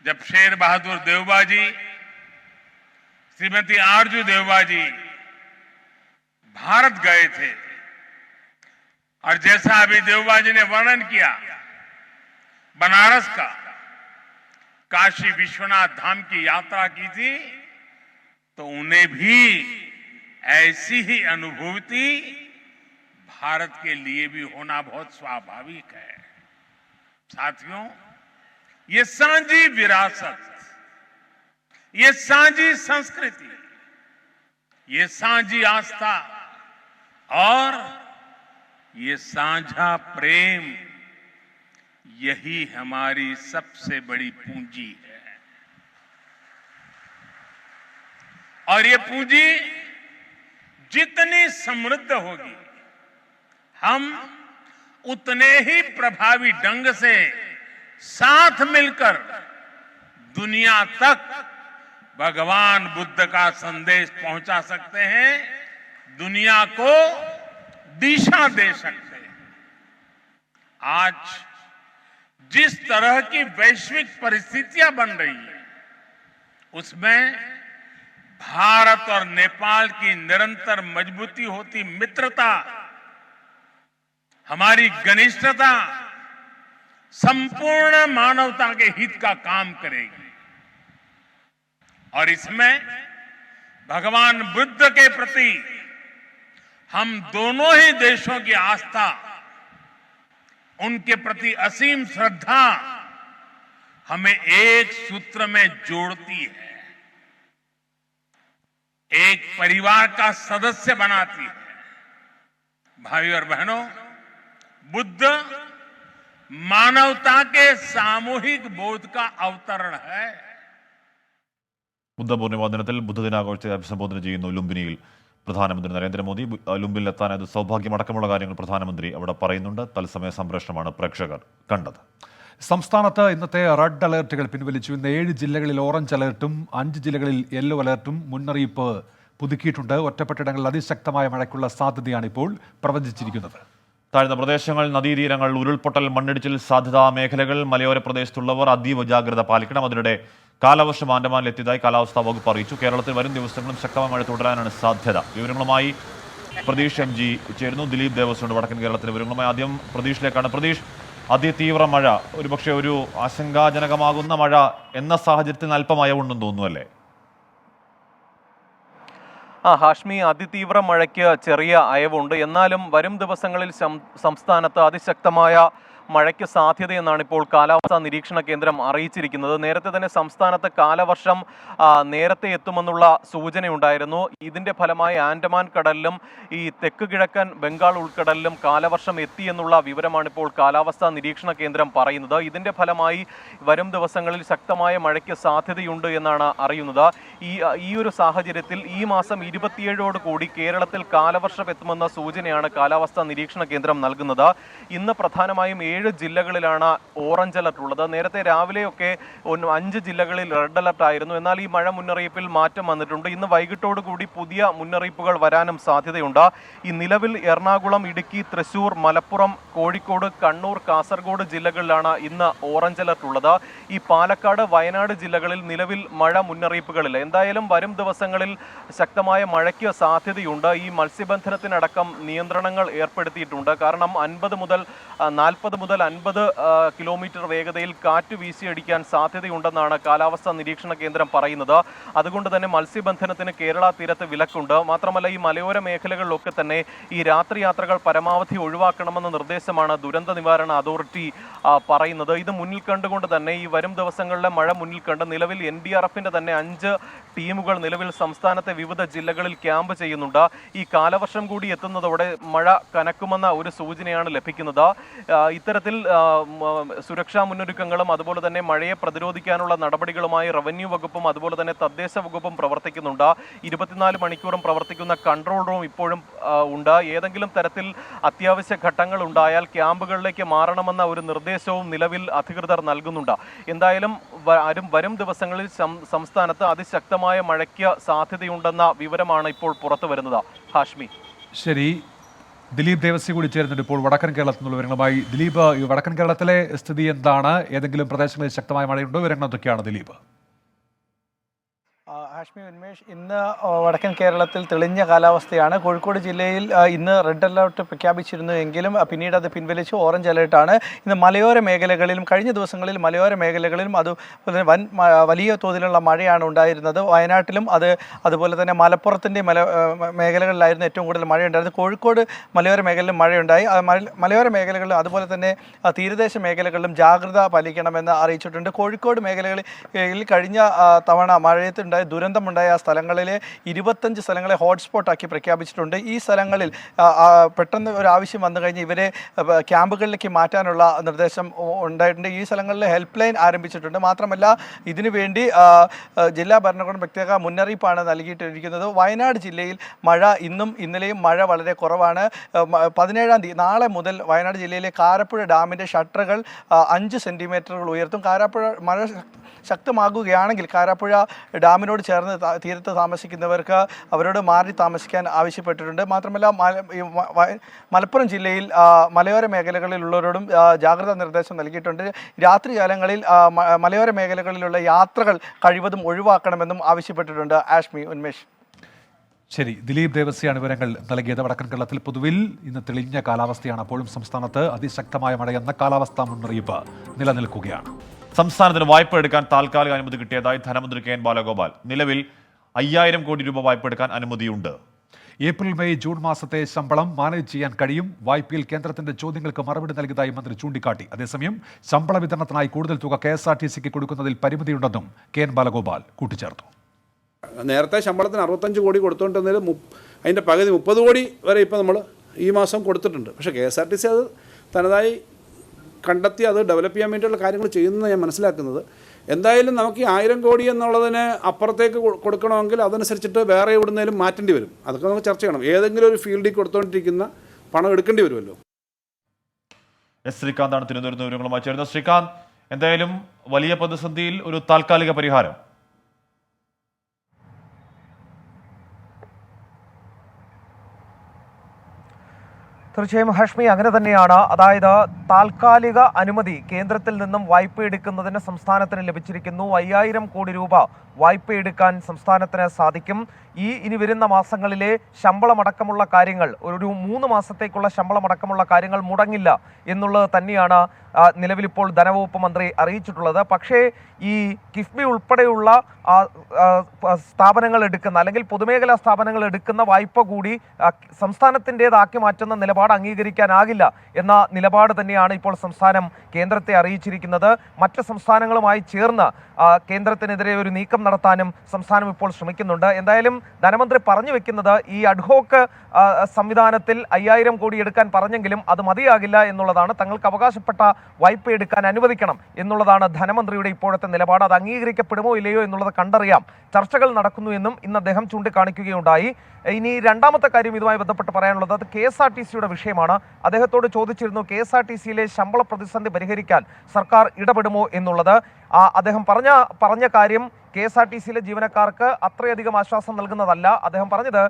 जब शेर बहादुर देवबा जी, श्रीमती आरजू देवबा जी भारत गए थे, और जैसा अभी देवबा जी ने वर्णन किया बनारस का, काशी विश्वनाथ धाम की यात्रा की थी, तो उन्हें भी ऐसी ही अनुभूति भारत के लिए भी होना बहुत स्वाभाविक है. साथियों, ये साझी विरासत, ये साझी संस्कृति ये साझी आस्था और ये साझा प्रेम, यही हमारी सबसे बड़ी पूंजी है। और ये पूंजी जितनी समृद्ध होगी, हम उतने ही प्रभावी ढंग से साथ मिलकर दुनिया तक भगवान बुद्ध का संदेश पहुंचा सकते हैं, दुनिया को दिशा दे सकते हैं। आज जिस तरह की वैश्विक परिस्थितियां बन रही हैं, उसमें भारत और नेपाल की निरंतर मजबूती होती मित्रता, हमारी घनिष्ठता संपूर्ण मानवता के हित का काम करेगी। और इसमें भगवान बुद्ध के प्रति हम दोनों ही देशों की आस्था, उनके प्रति असीम श्रद्धा हमें एक सूत्र में जोड़ती है, एक परिवार का सदस्य बनाती है। भाई और बहनों, बुद्ध मानवता के सामूहिक बोध का अवतरण है। ബുദ്ധപൂർണിമ ദിനത്തിൽ ബുദ്ധദിനാഘോഷത്തെ അഭിസംബോധന ചെയ്യുന്നു ലുംബിനിയിൽ പ്രധാനമന്ത്രി നരേന്ദ്രമോദി. ലുംബിനിലെത്താനായത് സൗഭാഗ്യമടക്കമുള്ള കാര്യങ്ങൾ പ്രധാനമന്ത്രി അവിടെ പറയുന്നുണ്ട്. തത്സമയ സംപ്രേഷണമാണ് പ്രേക്ഷകർ കണ്ടത്. സംസ്ഥാനത്ത് ഇന്നത്തെ റെഡ് അലർട്ടുകൾ പിൻവലിച്ചു. ഇന്ന് 7 ജില്ലകളിൽ ഓറഞ്ച് അലർട്ടും 5 ജില്ലകളിൽ യെല്ലോ അലർട്ടും മുന്നറിയിപ്പ് പുതുക്കിയിട്ടുണ്ട്. ഒറ്റപ്പെട്ടിടങ്ങളിൽ അതിശക്തമായ മഴയ്ക്കുള്ള സാധ്യതയാണ് ഇപ്പോൾ പ്രവചിച്ചിരിക്കുന്നത്. താഴ്ന്ന പ്രദേശങ്ങൾ, നദീതീരങ്ങൾ, ഉരുൾപൊട്ടൽ, മണ്ണിടിച്ചിൽ സാധ്യതാ മേഖലകൾ, മലയോര പ്രദേശത്തുള്ളവർ അതീവ ജാഗ്രത പാലിക്കണം. അതിനിടെ കാലവർഷം ആൻഡമാനിലെത്തിയതായി കാലാവസ്ഥാ വകുപ്പ് അറിയിച്ചു. കേരളത്തിൽ വരും ദിവസങ്ങളും ശക്തമായ മഴ തുടരാനാണ് സാധ്യത. വിവരങ്ങളുമായി പ്രതീഷ് MG ചേരുന്നു. ദിലീപ് ദേവസ്വം വടക്കൻ കേരളത്തിലെ വിവരങ്ങളുമായി ആദ്യം പ്രതീഷിലേക്കാണ്. പ്രതീഷ്, അതിതീവ്ര മഴ, ഒരുപക്ഷെ ഒരു ആശങ്കാജനകമാകുന്ന മഴ എന്ന സാഹചര്യത്തിൽ അല്പം അയവുണ്ടെന്ന് തോന്നുന്നു അല്ലേ? ഹാഷ്മി, അതിതീവ്ര മഴയ്ക്ക് ചെറിയ അയവുണ്ട്. എന്നാലും വരും ദിവസങ്ങളിൽ സംസ്ഥാനത്ത് അതിശക്തമായ മഴയ്ക്ക് സാധ്യതയെന്നാണ് ഇപ്പോൾ കാലാവസ്ഥാ നിരീക്ഷണ കേന്ദ്രം അറിയിച്ചിരിക്കുന്നത്. നേരത്തെ തന്നെ സംസ്ഥാനത്ത് കാലവർഷം നേരത്തെ എത്തുമെന്നുള്ള സൂചനയുണ്ടായിരുന്നു. ഇതിന്റെ ഫലമായി ആൻഡമാൻ കടലിലും ഈ തെക്ക് കിഴക്കൻ ബംഗാൾ ഉൾക്കടലിലും കാലവർഷം എത്തിയെന്നുള്ള വിവരമാണ് ഇപ്പോൾ കാലാവസ്ഥാ നിരീക്ഷണ കേന്ദ്രം പറയുന്നത്. ഇതിന്റെ ഫലമായി വരും ദിവസങ്ങളിൽ ശക്തമായ മഴയ്ക്ക് സാധ്യതയുണ്ട് എന്നാണ് അറിയുന്നത്. ഈ ഒരു സാഹചര്യത്തിൽ ഈ മാസം 27 കൂടി കേരളത്തിൽ കാലവർഷം എത്തുമെന്ന സൂചനയാണ് കാലാവസ്ഥാ നിരീക്ഷണ കേന്ദ്രം നൽകുന്നത്. ഇന്ന് പ്രധാനമായും 7 ജില്ലകളിലാണ് ഓറഞ്ച് അലർട്ട് ഉള്ളത്. നേരത്തെ രാവിലെയൊക്കെ 5 ജില്ലകളിൽ റെഡ് അലർട്ട് ആയിരുന്നു. എന്നാൽ ഈ മഴ മുന്നറിയിപ്പിൽ മാറ്റം വന്നിട്ടുണ്ട്. ഇന്ന് വൈകിട്ടോടുകൂടി പുതിയ മുന്നറിയിപ്പുകൾ വരാനും സാധ്യതയുണ്ട്. ഈ നിലവിൽ എറണാകുളം, ഇടുക്കി, തൃശൂർ, മലപ്പുറം, കോഴിക്കോട്, കണ്ണൂർ, കാസർഗോഡ് ജില്ലകളിലാണ് ഇന്ന് ഓറഞ്ച് അലർട്ട് ഉള്ളത്. ഈ പാലക്കാട്, വയനാട് ജില്ലകളിൽ നിലവിൽ മഴ മുന്നറിയിപ്പുകളില്ല. എന്തായാലും വരും ദിവസങ്ങളിൽ ശക്തമായ മഴയ്ക്ക് സാധ്യതയുണ്ട്. ഈ മത്സ്യബന്ധനത്തിനടക്കം നിയന്ത്രണങ്ങൾ ഏർപ്പെടുത്തിയിട്ടുണ്ട്. കാരണം 40 മുതൽ 50 കിലോമീറ്റർ വേഗതയിൽ കാറ്റ് വീശിയടിക്കാൻ സാധ്യതയുണ്ടെന്നാണ് കാലാവസ്ഥാ നിരീക്ഷണ കേന്ദ്രം പറയുന്നത്. അതുകൊണ്ട് തന്നെ മത്സ്യബന്ധനത്തിന് കേരള തീരത്ത് വിലക്കുണ്ട്. മാത്രമല്ല ഈ മലയോര മേഖലകളിലൊക്കെ തന്നെ ഈ രാത്രി യാത്രകൾ പരമാവധി ഒഴിവാക്കണമെന്ന നിർദ്ദേശമാണ് ദുരന്ത നിവാരണ അതോറിറ്റി പറയുന്നത്. ഇത് മുന്നിൽ കണ്ടുകൊണ്ട് തന്നെ ഈ വരും ദിവസങ്ങളിലെ മഴ മുന്നിൽ കണ്ട് നിലവിൽ NDRFന്റെ തന്നെ 5 ടീമുകൾ നിലവിൽ സംസ്ഥാനത്തെ വിവിധ ജില്ലകളിൽ ക്യാമ്പ് ചെയ്യുന്നുണ്ട്. ഈ കാലവർഷം കൂടി എത്തുന്നതോടെ മഴ കനക്കുമെന്ന ഒരു സൂചനയാണ് ലഭിക്കുന്നത്. ഇത്തരത്തിൽ സുരക്ഷാ മുന്നൊരുക്കങ്ങളും അതുപോലെ തന്നെ മഴയെ പ്രതിരോധിക്കാനുള്ള നടപടികളുമായി റവന്യൂ വകുപ്പും അതുപോലെ തന്നെ തദ്ദേശ വകുപ്പും പ്രവർത്തിക്കുന്നുണ്ട്. 24 മണിക്കൂറും പ്രവർത്തിക്കുന്ന കൺട്രോൾ റൂം ഇപ്പോഴും ഉണ്ട്. ഏതെങ്കിലും തരത്തിൽ അത്യാവശ്യ ഘട്ടങ്ങൾ ഉണ്ടായാൽ ക്യാമ്പുകളിലേക്ക് മാറണമെന്ന ഒരു നിർദ്ദേശവും നിലവിൽ അധികൃതർ നൽകുന്നുണ്ട്. എന്തായാലും വരും ദിവസങ്ങളിൽ സംസ്ഥാനത്ത് അതിശക്തമായ മഴയ്ക്ക് സാധ്യതയുണ്ടെന്ന വിവരമാണ് ഇപ്പോൾ പുറത്തു വരുന്നത്. ഹാഷ്മി, ശരി. ദിലീപ് ദേവസ്വം കൂടി ചേരുന്നുണ്ട് ഇപ്പോൾ വടക്കൻ കേരളത്തിൽ നിന്നുള്ള വിവരങ്ങളുമായി. ദിലീപ്, വടക്കൻ കേരളത്തിലെ സ്ഥിതി എന്താണ്? ഏതെങ്കിലും പ്രദേശങ്ങളിൽ ശക്തമായ മഴയുണ്ടോ? വിവരങ്ങൾ എന്തൊക്കെയാണ് ദിലീപ്? ഹാഷ്മി, ഉന്മേഷ്, ഇന്ന് വടക്കൻ കേരളത്തിൽ തെളിഞ്ഞ കാലാവസ്ഥയാണ്. കോഴിക്കോട് ജില്ലയിൽ ഇന്ന് റെഡ് അലർട്ട് പ്രഖ്യാപിച്ചിരുന്നു എങ്കിലും പിന്നീട് അത് പിൻവലിച്ചു. ഓറഞ്ച് അലർട്ടാണ്. ഇന്ന് മലയോര മേഖലകളിലും കഴിഞ്ഞ ദിവസങ്ങളിൽ മലയോര മേഖലകളിലും അതുപോലെ വലിയ തോതിലുള്ള മഴയാണ് ഉണ്ടായിരുന്നത്. വയനാട്ടിലും അതുപോലെ തന്നെ മലപ്പുറത്തിൻ്റെ മേഖലകളിലായിരുന്നു ഏറ്റവും കൂടുതൽ മഴയുണ്ടായിരുന്നത്. കോഴിക്കോട് മലയോര മേഖലയിലും മഴയുണ്ടായി. മലയോര മേഖലകളിലും അതുപോലെ തന്നെ തീരദേശ മേഖലകളിലും ജാഗ്രത പാലിക്കണമെന്ന് അറിയിച്ചിട്ടുണ്ട്. കോഴിക്കോട് മേഖലകളിൽ കഴിഞ്ഞ തവണ മഴയത്തുണ്ടായ ദുരന്തമുണ്ടായ സ്ഥലങ്ങളിലെ 25 സ്ഥലങ്ങളെ ഹോട്ട്സ്പോട്ടാക്കി പ്രഖ്യാപിച്ചിട്ടുണ്ട്. ഈ സ്ഥലങ്ങളിൽ പെട്ടെന്ന് ഒരു ആവശ്യം വന്നു കഴിഞ്ഞാൽ ഇവരെ ക്യാമ്പുകളിലേക്ക് മാറ്റാനുള്ള നിർദ്ദേശം ഉണ്ടായിട്ടുണ്ട്. ഈ സ്ഥലങ്ങളിൽ ഹെൽപ്പ് ലൈൻ ആരംഭിച്ചിട്ടുണ്ട്. മാത്രമല്ല ഇതിനുവേണ്ടി ജില്ലാ ഭരണകൂടം പ്രത്യേക മുന്നറിയിപ്പാണ് നൽകിയിട്ടിരിക്കുന്നത്. വയനാട് ജില്ലയിൽ മഴ ഇന്നും ഇന്നലെയും മഴ വളരെ കുറവാണ്. 17-ാം തീയതി നാളെ മുതൽ വയനാട് ജില്ലയിലെ കാരാപ്പുഴ ഡാമിൻ്റെ ഷട്ടറുകൾ 5 സെൻറ്റിമീറ്ററുകൾ ഉയർത്തും. കാരാപ്പുഴ മഴ ശക്തമാകുകയാണെങ്കിൽ കാരാപ്പുഴ ഡാമിനോട് ചേർന്ന് തീരത്ത് താമസിക്കുന്നവർക്ക് അവരോട് മാറി താമസിക്കാൻ ആവശ്യപ്പെട്ടിട്ടുണ്ട്. മാത്രമല്ല മലപ്പുറം ജില്ലയിൽ മലയോര മേഖലകളിലുള്ളവരോടും ജാഗ്രതാ നിർദ്ദേശം നൽകിയിട്ടുണ്ട്. രാത്രികാലങ്ങളിൽ മലയോര മേഖലകളിലുള്ള യാത്രകൾ കഴിവതും ഒഴിവാക്കണമെന്നും ആവശ്യപ്പെട്ടിട്ടുണ്ട്. ആഷ്മി, ഉന്മേഷ്. ശരി, ദിലീപ് ദേവസ്യാണ് വിവരങ്ങൾ നൽകിയത്. വടക്കൻ കേരളത്തിൽ പൊതുവിൽ ഇന്ന് തെളിഞ്ഞ കാലാവസ്ഥയാണ്. അപ്പോഴും സംസ്ഥാനത്ത് അതിശക്തമായ മഴയെന്ന കാലാവസ്ഥാ മുന്നറിയിപ്പ് നിലനിൽക്കുകയാണ്. സംസ്ഥാനത്തിന് വായ്പ എടുക്കാൻ താൽക്കാലിക അനുമതി കിട്ടിയതായി ധനമന്ത്രി കെ എൻ ബാലഗോപാൽ. നിലവിൽ 5000 കോടി രൂപ വായ്പ എടുക്കാൻ അനുമതിയുണ്ട്. ഏപ്രിൽ, മെയ്, ജൂൺ മാസത്തെ ശമ്പളം മാനേജ് ചെയ്യാൻ കഴിയും. വായ്പയിൽ കേന്ദ്രത്തിന്റെ ചോദ്യങ്ങൾക്ക് മറുപടി നൽകിയതായി മന്ത്രി ചൂണ്ടിക്കാട്ടി. അതേസമയം ശമ്പള വിതരണത്തിനായി കൂടുതൽ തുക KSRTCക്ക് കൊടുക്കുന്നതിൽ പരിമിതിയുണ്ടെന്നും കെ എൻ ബാലഗോപാൽ കൂട്ടിച്ചേർത്തു. നേരത്തെ ശമ്പളത്തിന് 65 കോടി കൊടുത്തുകൊണ്ടിരുന്നതിൽ അതിൻ്റെ പകുതി 30 കോടി വരെ ഇപ്പോൾ നമ്മൾ ഈ മാസം കൊടുത്തിട്ടുണ്ട്. പക്ഷേ KSRTC അത് തനതായി കണ്ടെത്തി അത് ഡെവലപ്പ് ചെയ്യാൻ വേണ്ടിയുള്ള കാര്യങ്ങൾ ചെയ്യുന്നതെന്ന് ഞാൻ മനസ്സിലാക്കുന്നത്. എന്തായാലും നമുക്ക് ഈ 1000 കോടി എന്നുള്ളതിന് അപ്പുറത്തേക്ക് കൊടുക്കണമെങ്കിൽ അതനുസരിച്ചിട്ട് വേറെ എവിടുന്നേലും മാറ്റേണ്ടി വരും. അതൊക്കെ നമുക്ക് ചർച്ച ചെയ്യണം. ഏതെങ്കിലും ഒരു ഫീൽഡിൽ കൊടുത്തുകൊണ്ടിരിക്കുന്ന പണം എടുക്കേണ്ടി വരുമല്ലോ. ശ്രീകാന്താണ് തിരുവനന്തപുരത്ത് വിവരങ്ങളുമായി ചേരുന്നത്. ശ്രീകാന്ത്, എന്തായാലും വലിയ പ്രതിസന്ധിയിൽ ഒരു താൽക്കാലിക പരിഹാരം. തീർച്ചയായും ഹാഷ്മി, അങ്ങനെ തന്നെയാണ്. അതായത് താൽക്കാലിക അനുമതി കേന്ദ്രത്തിൽ നിന്നും വായ്പ എടുക്കുന്നതിന് സംസ്ഥാനത്തിന് ലഭിച്ചിരിക്കുന്നു. 5000 കോടി രൂപ വായ്പ എടുക്കാൻ സംസ്ഥാനത്തിന് സാധിക്കും. ഇനി വരുന്ന മാസങ്ങളിലെ ശമ്പളമടക്കമുള്ള കാര്യങ്ങൾ, ഒരു 3 മാസത്തേക്കുള്ള ശമ്പളമടക്കമുള്ള കാര്യങ്ങൾ മുടങ്ങില്ല എന്നുള്ളത് തന്നെയാണ് നിലവിലിപ്പോൾ ധനവകുപ്പ് മന്ത്രി അറിയിച്ചിട്ടുള്ളത്. പക്ഷേ ഈ കിഫ്ബി ഉൾപ്പെടെയുള്ള സ്ഥാപനങ്ങൾ എടുക്കുന്ന, അല്ലെങ്കിൽ പൊതുമേഖലാ സ്ഥാപനങ്ങൾ എടുക്കുന്ന വായ്പ കൂടി സംസ്ഥാനത്തിൻ്റെതാക്കി മാറ്റുന്ന നിലപാട് അംഗീകരിക്കാനാകില്ല എന്ന നിലപാട് തന്നെയാണ് ഇപ്പോൾ സംസ്ഥാനം കേന്ദ്രത്തെ അറിയിച്ചിരിക്കുന്നത്. മറ്റ് സംസ്ഥാനങ്ങളുമായി ചേർന്ന് കേന്ദ്രത്തിനെതിരെ ഒരു നീക്കം നടത്താനും സംസ്ഥാനം ഇപ്പോൾ ശ്രമിക്കുന്നുണ്ട്. എന്തായാലും ധനമന്ത്രി പറഞ്ഞു വെക്കുന്നത് ഈ അഡ്ഹോക്ക് സംവിധാനത്തിൽ 5000 കോടി എടുക്കാൻ പറഞ്ഞെങ്കിലും അത് മതിയാകില്ല എന്നുള്ളതാണ്. തങ്ങൾക്ക് അവകാശപ്പെട്ട വായ്പ എടുക്കാൻ അനുവദിക്കണം എന്നുള്ളതാണ് ധനമന്ത്രിയുടെ ഇപ്പോഴത്തെ നിലപാട്. അത് അംഗീകരിക്കപ്പെടുമോ ഇല്ലയോ എന്നുള്ളത് കണ്ടറിയാം. ചർച്ചകൾ നടക്കുന്നു എന്നും ഇന്ന് അദ്ദേഹം ചൂണ്ടിക്കാണിക്കുകയുണ്ടായി. ഇനി രണ്ടാമത്തെ കാര്യം ഇതുമായി ബന്ധപ്പെട്ട് പറയാനുള്ളത് അത് KSRTCയുടെ വിഷയമാണ്. അദ്ദേഹത്തോട് ചോദിച്ചിരുന്നു KSRTCയിലെ ശമ്പള പ്രതിസന്ധി പരിഹരിക്കാൻ സർക്കാർ ഇടപെടുമോ എന്നുള്ളത്. അദ്ദേഹം പറഞ്ഞ കാര്യം KSRTCയിലെ ജീവനക്കാർക്ക് അത്രയധികം ആശ്വാസം നൽകുന്നതല്ല. അദ്ദേഹം പറഞ്ഞത്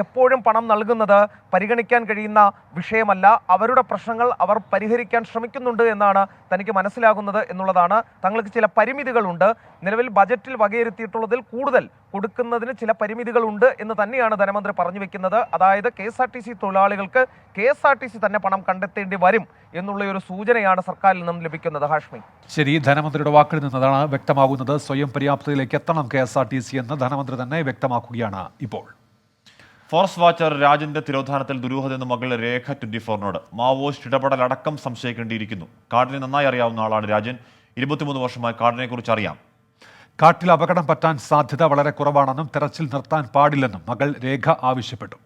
എപ്പോഴും പണം നൽകുന്നത് പരിഗണിക്കാൻ കഴിയുന്ന വിഷയമല്ല, അവരുടെ പ്രശ്നങ്ങൾ അവർ പരിഹരിക്കാൻ ശ്രമിക്കുന്നുണ്ട് എന്നാണ് തനിക്ക് മനസ്സിലാകുന്നത് എന്നുള്ളതാണ്. തങ്ങൾക്ക് ചില പരിമിതികളുണ്ട്, നിലവിൽ ബജറ്റിൽ വകയിരുത്തിയിട്ടുള്ളതിൽ കൂടുതൽ കൊടുക്കുന്നതിന് ചില പരിമിതികളുണ്ട് എന്ന് തന്നെയാണ് ധനമന്ത്രി പറഞ്ഞു വെക്കുന്നത്. അതായത് KSRTC തൊഴിലാളികൾക്ക് KSRTC തന്നെ പണം കണ്ടെത്തേണ്ടി വരും എന്നുള്ള ഒരു സൂചനയാണ് സർക്കാരിൽ നിന്നും ലഭിക്കുന്നത്. ഹാഷ്മി, ശരി, ധനമന്ത്രിയുടെ വാക്കിൽ നിന്നതാണ് വ്യക്തമാകുന്നത്. സ്വയം പര്യാപ്തതയിലേക്ക് എത്തണം KSRTC എന്ന് ധനമന്ത്രി തന്നെ വ്യക്തമാക്കുകയാണ്. ഇപ്പോൾ ഫോറസ്റ്റ് വാച്ചർ രാജന്റെ തിരോധാനത്തിൽ ദുരൂഹതയെന്ന് മകൾ രേഖ 24നോട്. മാവോയിസ്റ്റ് ഇടപെടലടക്കം സംശയിക്കേണ്ടിയിരിക്കുന്നു. കാടിനെ നന്നായി അറിയാവുന്ന ആളാണ് രാജൻ. 23 വർഷമായി കാടിനെ കുറിച്ച് അറിയാം. കാട്ടിൽ അപകടം പറ്റാൻ സാധ്യത വളരെ കുറവാണെന്നും തെരച്ചിൽ നിർത്താൻ പാടില്ലെന്നും മകൾ രേഖ ആവശ്യപ്പെട്ടു.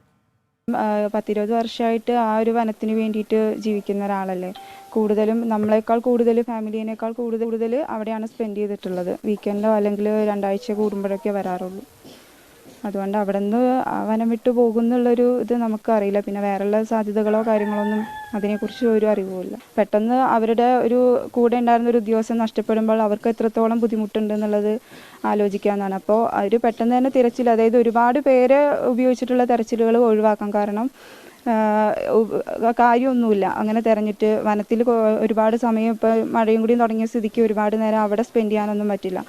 10-20 വർഷമായിട്ട് ആ ഒരു വനത്തിന് വേണ്ടിയിട്ട് ജീവിക്കുന്ന ഒരാളല്ലേ. കൂടുതലും നമ്മളെക്കാൾ കൂടുതൽ ഫാമിലിനേക്കാൾ കൂടുതൽ അവിടെയാണ് സ്പെൻഡ് ചെയ്തിട്ടുള്ളത്. വീക്കെൻഡോ അല്ലെങ്കിൽ 2 ആഴ്ച കൂടുമ്പോഴൊക്കെ വരാറുള്ളൂ. അതുകൊണ്ട് അവിടെ നിന്ന് വനം വിട്ടു പോകുന്നുള്ളൊരു ഇത് നമുക്കറിയില്ല. പിന്നെ വേറെയുള്ള സാധ്യതകളോ കാര്യങ്ങളൊന്നും അതിനെക്കുറിച്ച് ഒരു അറിവുമില്ല. പെട്ടെന്ന് അവരുടെ ഒരു കൂടെ ഉണ്ടായിരുന്ന ഒരു ഉദ്യോഗസ്ഥൻ നഷ്ടപ്പെടുമ്പോൾ അവർക്ക് എത്രത്തോളം ബുദ്ധിമുട്ടുണ്ട് എന്നുള്ളത് ആലോചിക്കാവുന്നതാണ്. അപ്പോൾ അവർ പെട്ടെന്ന് തന്നെ തിരച്ചിൽ, അതായത് ഒരുപാട് പേര് ഉപയോഗിച്ചിട്ടുള്ള തെരച്ചിലുകൾ ഒഴിവാക്കാം. കാരണം കാര്യമൊന്നുമില്ല അങ്ങനെ തെരഞ്ഞിട്ട് വനത്തിൽ ഒരുപാട് സമയം, ഇപ്പോൾ മഴയും കൂടി തുടങ്ങിയ സ്ഥിതിക്ക് ഒരുപാട് നേരം അവിടെ സ്പെൻഡ് ചെയ്യാനൊന്നും പറ്റില്ല.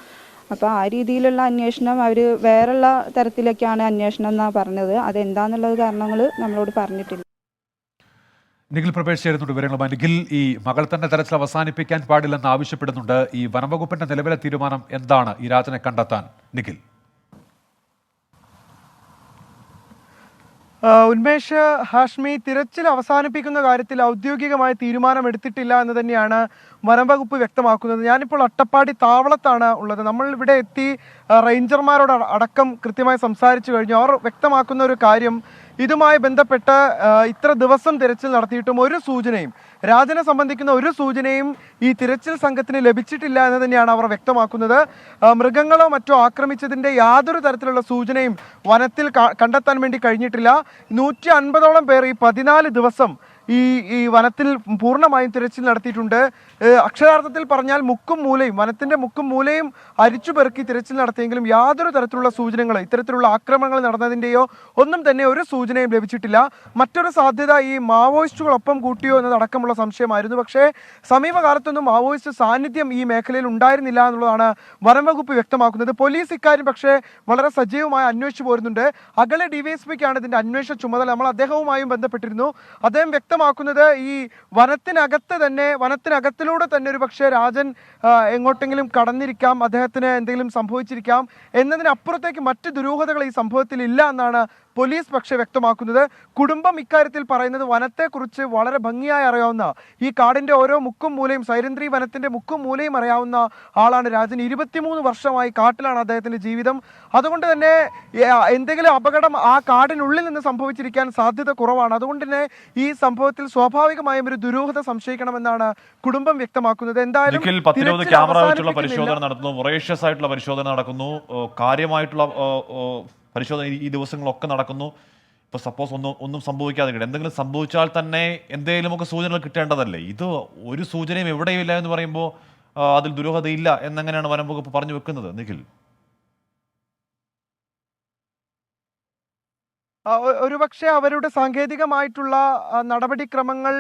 അപ്പോൾ ആ രീതിയിലുള്ള അന്വേഷണം അവർ വേറെയുള്ള തരത്തിലൊക്കെയാണ് അന്വേഷണം എന്നാണ് പറഞ്ഞത്. അതെന്താണെന്നുള്ളത് കാരണങ്ങൾ നമ്മളോട് പറഞ്ഞിട്ടില്ല. നിഖിൽ പ്രവേശ് ചേരുന്നുണ്ട് വിവരങ്ങളുമായി. നിഖിൽ, ഈ മകൾ തന്നെ തെരച്ചിൽ അവസാനിപ്പിക്കാൻ പാടില്ലെന്ന് ആവശ്യപ്പെടുന്നുണ്ട്. ഈ വനംവകുപ്പിന്റെ നിലവിലെ തീരുമാനം എന്താണ് ഈ രാജനെ കണ്ടെത്താൻ? നിഖിൽ, ഉന്മേഷ്, ഹാഷ്മി, തിരച്ചിൽ അവസാനിപ്പിക്കുന്ന കാര്യത്തിൽ ഔദ്യോഗികമായ തീരുമാനമെടുത്തിട്ടില്ല എന്ന് തന്നെയാണ് വനം വകുപ്പ് വ്യക്തമാക്കുന്നത്. ഞാനിപ്പോൾ അട്ടപ്പാടി താവളത്താണ് ഉള്ളത്. നമ്മൾ ഇവിടെ എത്തി റേഞ്ചർമാരോട് അടക്കം കൃത്യമായി സംസാരിച്ചു കഴിഞ്ഞു. അവർ വ്യക്തമാക്കുന്ന ഒരു കാര്യം, ഇതുമായി ബന്ധപ്പെട്ട് ഇത്ര ദിവസം തിരച്ചിൽ നടത്തിയിട്ടും ഒരു സൂചനയും, രാജനെ സംബന്ധിക്കുന്ന ഒരു സൂചനയും ഈ തിരച്ചിൽ സംഘത്തിന് ലഭിച്ചിട്ടില്ല എന്ന് തന്നെയാണ് അവർ വ്യക്തമാക്കുന്നത്. മൃഗങ്ങളോ മറ്റോ ആക്രമിച്ചതിൻ്റെ യാതൊരു തരത്തിലുള്ള സൂചനയും വനത്തിൽ കണ്ടെത്താൻ വേണ്ടി കഴിഞ്ഞിട്ടില്ല. 150ഓളം പേർ ഈ 14 ദിവസം ഈ വനത്തിൽ പൂർണ്ണമായും തിരച്ചിൽ നടത്തിയിട്ടുണ്ട്. അക്ഷരാർത്ഥത്തിൽ പറഞ്ഞാൽ മുക്കും മൂലയും, വനത്തിൻ്റെ മുക്കും മൂലയും അരിച്ചുപെറുക്കി തിരച്ചിൽ നടത്തിയെങ്കിലും യാതൊരു തരത്തിലുള്ള സൂചനകൾ, ഇത്തരത്തിലുള്ള ആക്രമണങ്ങൾ നടന്നതിൻ്റെയോ ഒന്നും തന്നെ ഒരു സൂചനയും ലഭിച്ചിട്ടില്ല. മറ്റൊരു സാധ്യത ഈ മാവോയിസ്റ്റുകളൊപ്പം കൂട്ടിയോ എന്നതടക്കമുള്ള സംശയമായിരുന്നു. പക്ഷേ സമീപകാലത്തൊന്നും മാവോയിസ്റ്റ് സാന്നിധ്യം ഈ മേഖലയിൽ ഉണ്ടായിരുന്നില്ല എന്നുള്ളതാണ് വനം വകുപ്പ് വ്യക്തമാക്കുന്നത്. പോലീസ് ഇക്കാര്യം പക്ഷേ വളരെ സജീവമായി അന്വേഷിച്ചു പോരുന്നുണ്ട്. അഗളി ഡിവൈഎസ്പിക്കാണ് ഇതിൻ്റെ അന്വേഷണ ചുമതല. നമ്മൾ അദ്ദേഹവുമായും ബന്ധപ്പെട്ടിരുന്നു. അദ്ദേഹം വ്യക്തമാക്കുന്നത് ഈ വനത്തിനകത്തിലൂടെ തന്നെ ഒരു പക്ഷേ രാജൻ എങ്ങോട്ടെങ്കിലും കടന്നിരിക്കാം, അദ്ദേഹത്തിന് എന്തെങ്കിലും സംഭവിച്ചിരിക്കാം എന്നതിനപ്പുറത്തേക്ക് മറ്റ് ദുരൂഹതകൾ ഈ സംഭവത്തിൽ ഇല്ല എന്നാണ് പോലീസ് പക്ഷേ വ്യക്തമാക്കുന്നത്. കുടുംബം ഇക്കാര്യത്തിൽ പറയുന്നത് വനത്തെക്കുറിച്ച് വളരെ ഭംഗിയായി അറിയാവുന്ന, ഈ കാടിൻ്റെ ഓരോ മുക്കും മൂലയും, സൈരന്ധ്രി വനത്തിൻ്റെ മുക്കും മൂലയും അറിയാവുന്ന ആളാണ് രാജൻ. 23 വർഷമായി കാട്ടിലാണ് അദ്ദേഹത്തിൻ്റെ ജീവിതം. അതുകൊണ്ട് തന്നെ എന്തെങ്കിലും അപകടം ആ കാടിനുള്ളിൽ നിന്ന് സംഭവിച്ചിരിക്കാൻ സാധ്യത കുറവാണ്. അതുകൊണ്ട് തന്നെ ഈ സംഭവത്തിൽ സ്വാഭാവികമായും ഒരു ദുരൂഹത സംശയിക്കണമെന്നാണ് കുടുംബം വ്യക്തമാക്കുന്നത്. എന്തായാലും ക്യാമറ വെച്ചുള്ള പരിശോധന നടത്തുന്നു, വൊറേഷ്യസ് ആയിട്ടുള്ള പരിശോധന നടക്കുന്നു, കാര്യമായിട്ടുള്ള പരിശോധന ഈ ദിവസങ്ങളൊക്കെ നടക്കുന്നു. ഇപ്പോൾ സപ്പോസ് ഒന്നും സംഭവിക്കാതെ എന്തെങ്കിലും സംഭവിച്ചാൽ തന്നെ എന്തെങ്കിലുമൊക്കെ സൂചനകൾ കിട്ടേണ്ടതല്ലേ? ഇത് ഒരു സൂചനയും എവിടെയില്ല എന്ന് പറയുമ്പോൾ അതിൽ ദുരൂഹതയില്ല എന്നെങ്ങനെയാണ് വനം വകുപ്പ് പറഞ്ഞു വെക്കുന്നത്? നിഖിൽ, ഒരുപക്ഷെ അവരുടെ സാങ്കേതികമായിട്ടുള്ള നടപടിക്രമങ്ങൾ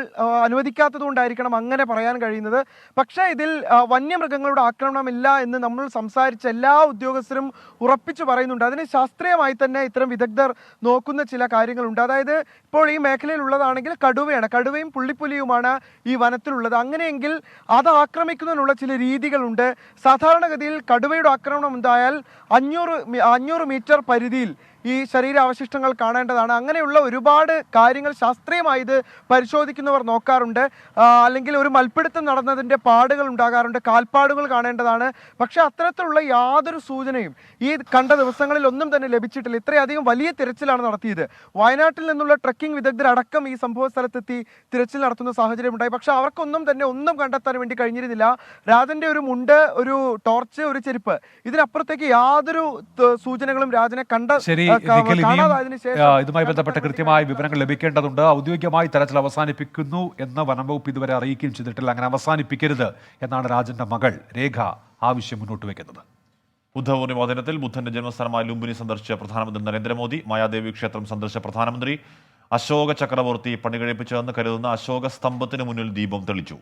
അനുവദിക്കാത്തതുകൊണ്ടായിരിക്കണം അങ്ങനെ പറയാൻ കഴിയുന്നത്. പക്ഷേ ഇതിൽ വന്യമൃഗങ്ങളുടെ ആക്രമണമില്ല എന്ന് നമ്മൾ സംസാരിച്ച എല്ലാ ഉദ്യോഗസ്ഥരും ഉറപ്പിച്ചു പറയുന്നുണ്ട്. അതിന് ശാസ്ത്രീയമായി തന്നെ ഇത്തരം വിദഗ്ധർ നോക്കുന്ന ചില കാര്യങ്ങളുണ്ട്. അതായത് ഇപ്പോൾ ഈ മേഖലയിലുള്ളതാണെങ്കിൽ കടുവയും പുള്ളിപ്പുലിയുമാണ് ഈ വനത്തിലുള്ളത്. അങ്ങനെയെങ്കിൽ അത് ആക്രമിക്കുന്നതിനുള്ള ചില രീതികളുണ്ട്. സാധാരണഗതിയിൽ കടുവയുടെ ആക്രമണം ഉണ്ടായാൽ 500 മീറ്റർ പരിധിയിൽ ഈ ശരീരാവശിഷ്ടങ്ങൾ കാണേണ്ടതാണ്. അങ്ങനെയുള്ള ഒരുപാട് കാര്യങ്ങൾ ശാസ്ത്രീയമായി ഇത് പരിശോധിക്കുന്നവർ നോക്കാറുണ്ട്. അല്ലെങ്കിൽ ഒരു മൽപ്പിടുത്തം നടന്നതിൻ്റെ പാടുകൾ ഉണ്ടാകാറുണ്ട്, കാൽപ്പാടുകൾ കാണേണ്ടതാണ്. പക്ഷേ അത്തരത്തിലുള്ള യാതൊരു സൂചനയും ഈ കണ്ട ദിവസങ്ങളിൽ ഒന്നും തന്നെ ലഭിച്ചിട്ടില്ല. ഇത്രയധികം വലിയ തിരച്ചിലാണ് നടത്തിയത്. വയനാട്ടിൽ നിന്നുള്ള ട്രക്കിംഗ് വിദഗ്ധരടക്കം ഈ സംഭവ സ്ഥലത്തെത്തി തിരച്ചിൽ നടത്തുന്ന സാഹചര്യം ഉണ്ടായി. പക്ഷേ അവർക്കൊന്നും തന്നെ ഒന്നും കണ്ടെത്താൻ വേണ്ടി കഴിഞ്ഞിരുന്നില്ല. രാജന്റെ ഒരു മുണ്ട്, ഒരു ടോർച്ച്, ഒരു ചെരുപ്പ്, ഇതിനപ്പുറത്തേക്ക് യാതൊരു സൂചനകളും രാജനെ ഇതുമായി ബന്ധപ്പെട്ട കൃത്യമായ വിവരങ്ങൾ ലഭിക്കേണ്ടതുണ്ട്. ഔദ്യോഗികമായി തെരച്ചിൽ അവസാനിപ്പിക്കുന്നു എന്ന് വനം വകുപ്പ് ഇതുവരെ അറിയിക്കുകയും ചെയ്തിട്ടില്ല. അങ്ങനെ അവസാനിപ്പിക്കരുത് എന്നാണ് രാജന്റെ മകൾ രേഖ ആവശ്യം മുന്നോട്ട് വെക്കുന്നത്. ബുദ്ധപൂർണിമ ദിനത്തിൽ ബുദ്ധന്റെ ജന്മസ്ഥലമായ ലുംബിനി സന്ദർശിച്ച പ്രധാനമന്ത്രി നരേന്ദ്രമോദി, മായാദേവി ക്ഷേത്രം സന്ദർശിച്ച പ്രധാനമന്ത്രി അശോക ചക്രവർത്തി പണികഴിപ്പിച്ചതെന്ന് കരുതുന്ന അശോക സ്തംഭത്തിന് മുന്നിൽ ദീപം തെളിച്ചു.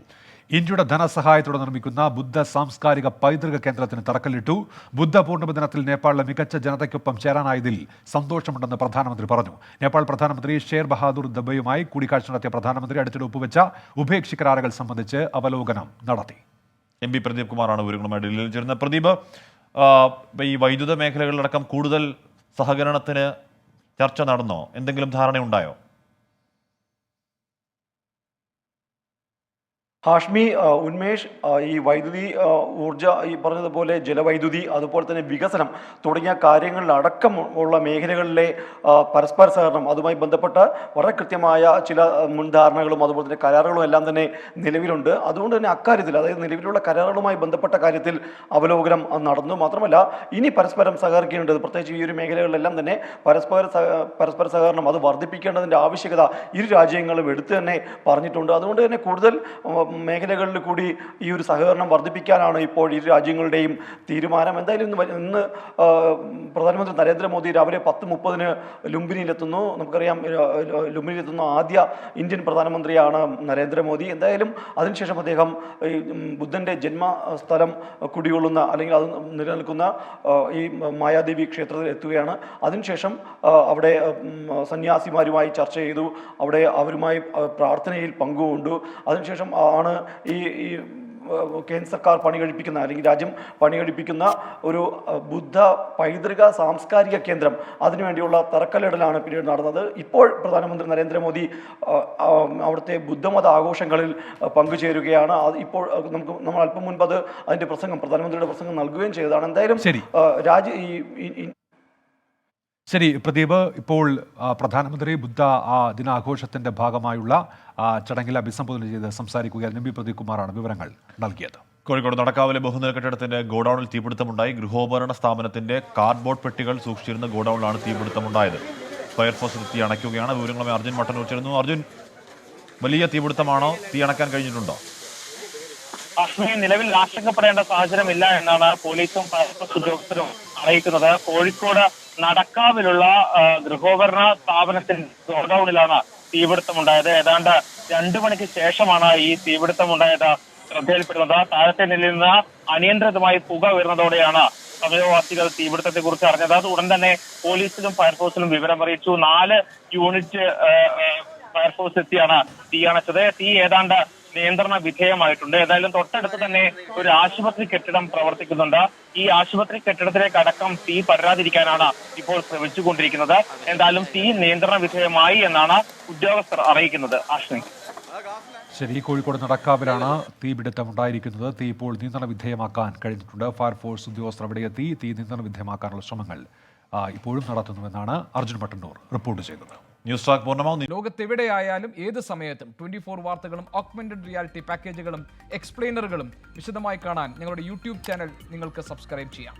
ഇന്ത്യയുടെ ധനസഹായത്തോടെ നിർമ്മിക്കുന്ന ബുദ്ധ സാംസ്കാരിക പൈതൃക കേന്ദ്രത്തിന് തറക്കല്ലിട്ടു. ബുദ്ധ പൂർണ്ണിമ ദിനത്തിൽ നേപ്പാളിലെ മികച്ച ജനതയ്ക്കൊപ്പം ചേരാനായതിൽ സന്തോഷമുണ്ടെന്ന് പ്രധാനമന്ത്രി പറഞ്ഞു. നേപ്പാൾ പ്രധാനമന്ത്രി ഷേർ ബഹാദൂർ ദബയുമായി കൂടിക്കാഴ്ച നടത്തിയ പ്രധാനമന്ത്രി അടുത്തിടെ ഒപ്പുവെച്ച ഉഭയകക്ഷി കരാറുകൾ സംബന്ധിച്ച് അവലോകനം നടത്തി. MP പ്രദീപ് കുമാറാണ് വിവരങ്ങളുമായി ഡൽഹിയിൽ ചേരുന്നത്. പ്രദീപ്, ഈ വൈദ്യുത മേഖലകളിലടക്കം കൂടുതൽ സഹകരണത്തിന് ചർച്ച നടന്നോ? എന്തെങ്കിലും ധാരണയുണ്ടായോ? ഹാഷ്മി, ഉന്മേഷ്, ഈ വൈദ്യുതി, ഊർജ, ഈ പറഞ്ഞതുപോലെ ജലവൈദ്യുതി, അതുപോലെ തന്നെ വികസനം തുടങ്ങിയ കാര്യങ്ങളിലടക്കം ഉള്ള മേഖലകളിലെ പരസ്പര സഹകരണം, അതുമായി ബന്ധപ്പെട്ട വളരെ കൃത്യമായ ചില മുൻധാരണകളും അതുപോലെ തന്നെ കരാറുകളും എല്ലാം തന്നെ നിലവിലുണ്ട്. അതുകൊണ്ട് തന്നെ അക്കാര്യത്തിൽ, അതായത് നിലവിലുള്ള കരാറുകളുമായി ബന്ധപ്പെട്ട കാര്യത്തിൽ അവലോകനം നടന്നു. മാത്രമല്ല ഇനി പരസ്പരം സഹകരിക്കേണ്ടത്, പ്രത്യേകിച്ച് ഈ ഒരു മേഖലകളിലെല്ലാം തന്നെ പരസ്പര സഹകരണം അത് വർദ്ധിപ്പിക്കേണ്ടതിൻ്റെ ആവശ്യകത ഇരു രാജ്യങ്ങളും എടുത്തു തന്നെ പറഞ്ഞിട്ടുണ്ട്. അതുകൊണ്ട് തന്നെ കൂടുതൽ മേഖലകളിൽ കൂടി ഈ ഒരു സഹകരണം വർദ്ധിപ്പിക്കാനാണ് ഇപ്പോൾ ഇരു രാജ്യങ്ങളുടെയും തീരുമാനം. എന്തായാലും ഇന്ന് പ്രധാനമന്ത്രി നരേന്ദ്രമോദി രാവിലെ 10:30 ലുംബിനിയിലെത്തുന്നു. നമുക്കറിയാം, ലുംബിനിയിലെത്തുന്ന ആദ്യ ഇന്ത്യൻ പ്രധാനമന്ത്രിയാണ് നരേന്ദ്രമോദി. എന്തായാലും അതിനുശേഷം അദ്ദേഹം ഈ ബുദ്ധൻ്റെ ജന്മസ്ഥലം കുടികൊള്ളുന്ന, അല്ലെങ്കിൽ അത് നിലനിൽക്കുന്ന ഈ മായാദേവി ക്ഷേത്രത്തിൽ എത്തുകയാണ്. അതിനുശേഷം അവിടെ സന്യാസിമാരുമായി ചർച്ച ചെയ്തു, അവിടെ അവരുമായി പ്രാർത്ഥനയിൽ പങ്കുകൊണ്ടു. അതിനുശേഷം ആണ് ഈ കേന്ദ്ര സർക്കാർ പണികഴിപ്പിക്കുന്ന അല്ലെങ്കിൽ രാജ്യം പണികഴിപ്പിക്കുന്ന ഒരു ബുദ്ധ പൈതൃക സാംസ്കാരിക കേന്ദ്രം അതിനുവേണ്ടിയുള്ള തറക്കല്ലിടലാണ് പിന്നീട് നടന്നത്. ഇപ്പോൾ പ്രധാനമന്ത്രി നരേന്ദ്രമോദി അവിടുത്തെ ബുദ്ധമത ആഘോഷങ്ങളിൽ പങ്കുചേരുകയാണ്. ഇപ്പോൾ നമ്മൾ അല്പം മുൻപ് അതിന്റെ പ്രധാനമന്ത്രിയുടെ പ്രസംഗം നൽകുകയും ചെയ്തതാണ്. എന്തായാലും ശരി പ്രദീപ്, ഇപ്പോൾ പ്രധാനമന്ത്രി ബുദ്ധ ദിനാഘോഷത്തിന്റെ ഭാഗമായുള്ള ചടങ്ങിൽ അഭിസംബോധന ചെയ്ത് സംസാരിക്കുകയായിരുന്നു. ബി പ്രദീപ് കുമാറാണ് വിവരങ്ങൾ നൽകിയത്. കോഴിക്കോട് നടക്കാവിലെ ബഹുനില കെട്ടിടത്തിന്റെ ഗോഡൌണിൽ തീപിടുത്തമുണ്ടായി. ഗൃഹോപകരണ സ്ഥാപനത്തിന്റെ കാർഡ്ബോർഡ് പെട്ടികൾ സൂക്ഷിച്ചിരുന്ന ഗോഡൌണിലാണ് തീപിടുത്തമുണ്ടായത്. ഫയർഫോഴ്സ് തീ അണയ്ക്കുകയാണ്. വിവരങ്ങളുമായി അർജുൻ മട്ടന്നൂർ ചേരുന്നു. അർജുൻ, വലിയ തീപിടുത്തമാണോ? തീ അണയ്ക്കാൻ കഴിഞ്ഞിട്ടുണ്ടോ? നിലവിൽ ആശങ്കപ്പെടേണ്ട സാഹചര്യമില്ല എന്നാണ് പോലീസും ഫയർഫോഴ്സ് ഉദ്യോഗസ്ഥരും അറിയിക്കുന്നത്. കോഴിക്കോട് നടക്കാവിലുള്ള ഗൃഹോപകരണ സ്ഥാപനത്തിന്റെ ഗോഡൌണിലാണ് തീപിടുത്തമുണ്ടായത്. ഏതാണ്ട് 2 മണിക്ക് ശേഷമാണ് ഈ തീപിടുത്തമുണ്ടായത് ശ്രദ്ധയിൽപ്പെടുന്നത്. താഴത്തെ നിലയിൽ നിന്ന് അനിയന്ത്രിതമായി പുക ഉയർന്നതോടെയാണ് സമീപവാസികൾ തീപിടുത്തത്തെ കുറിച്ച് അറിഞ്ഞത്. അത് ഉടൻ തന്നെ പോലീസിലും ഫയർഫോഴ്സിലും വിവരം അറിയിച്ചു. 4 യൂണിറ്റ് ഫയർഫോഴ്സ് എത്തിയാണ് തീ അണച്ചത്. തീ ഏതാണ്ട് നിയന്ത്രണ വിധേയമായിട്ടുണ്ട്. ഏതായാലും തൊട്ടടുത്ത് തന്നെ ഒരു ആശുപത്രി കെട്ടിടം പ്രവർത്തിക്കുന്നുണ്ട്. ഈ ആശുപത്രി കെട്ടിടത്തിലേക്ക് അടക്കം തീ പടരാതിരിക്കാനാണ് ഇപ്പോൾ ശ്രമിച്ചുകൊണ്ടിരിക്കുന്നത്. എന്തായാലും തീ നിയന്ത്രണ വിധേയമായി എന്നാണ് ഉദ്യോഗസ്ഥർ അറിയിക്കുന്നത്. ആശ്രയി ശരി, കോഴിക്കോട് നടക്കാവിലാണ് തീപിടുത്തമുണ്ടായിരിക്കുന്നത്. തീ ഇപ്പോൾ നിയന്ത്രണ വിധേയമാക്കാൻ കഴിഞ്ഞിട്ടുണ്ട്. ഫയർഫോഴ്സ് ഉദ്യോഗസ്ഥർ അവിടെ എത്തി തീ നിയന്ത്രണ വിധേയമാക്കാനുള്ള ശ്രമങ്ങൾ ഇപ്പോഴും നടത്തുന്നുവെന്നാണ് അർജുൻ മട്ടന്നൂർ റിപ്പോർട്ട് ചെയ്തത്. ന്യൂസ് ട്രാക്ക് പൂർണ്ണമാവും. ലോകത്തെവിടെയായാലും ഏത് സമയത്തും 24 വാർത്തകളും ഓഗ്മെന്റഡ് റിയാലിറ്റി പാക്കേജുകളും എക്സ്പ്ലെയിനറുകളും വിശദമായി കാണാൻ ഞങ്ങളുടെ യൂട്യൂബ് ചാനൽ നിങ്ങൾക്ക് സബ്സ്ക്രൈബ് ചെയ്യാം.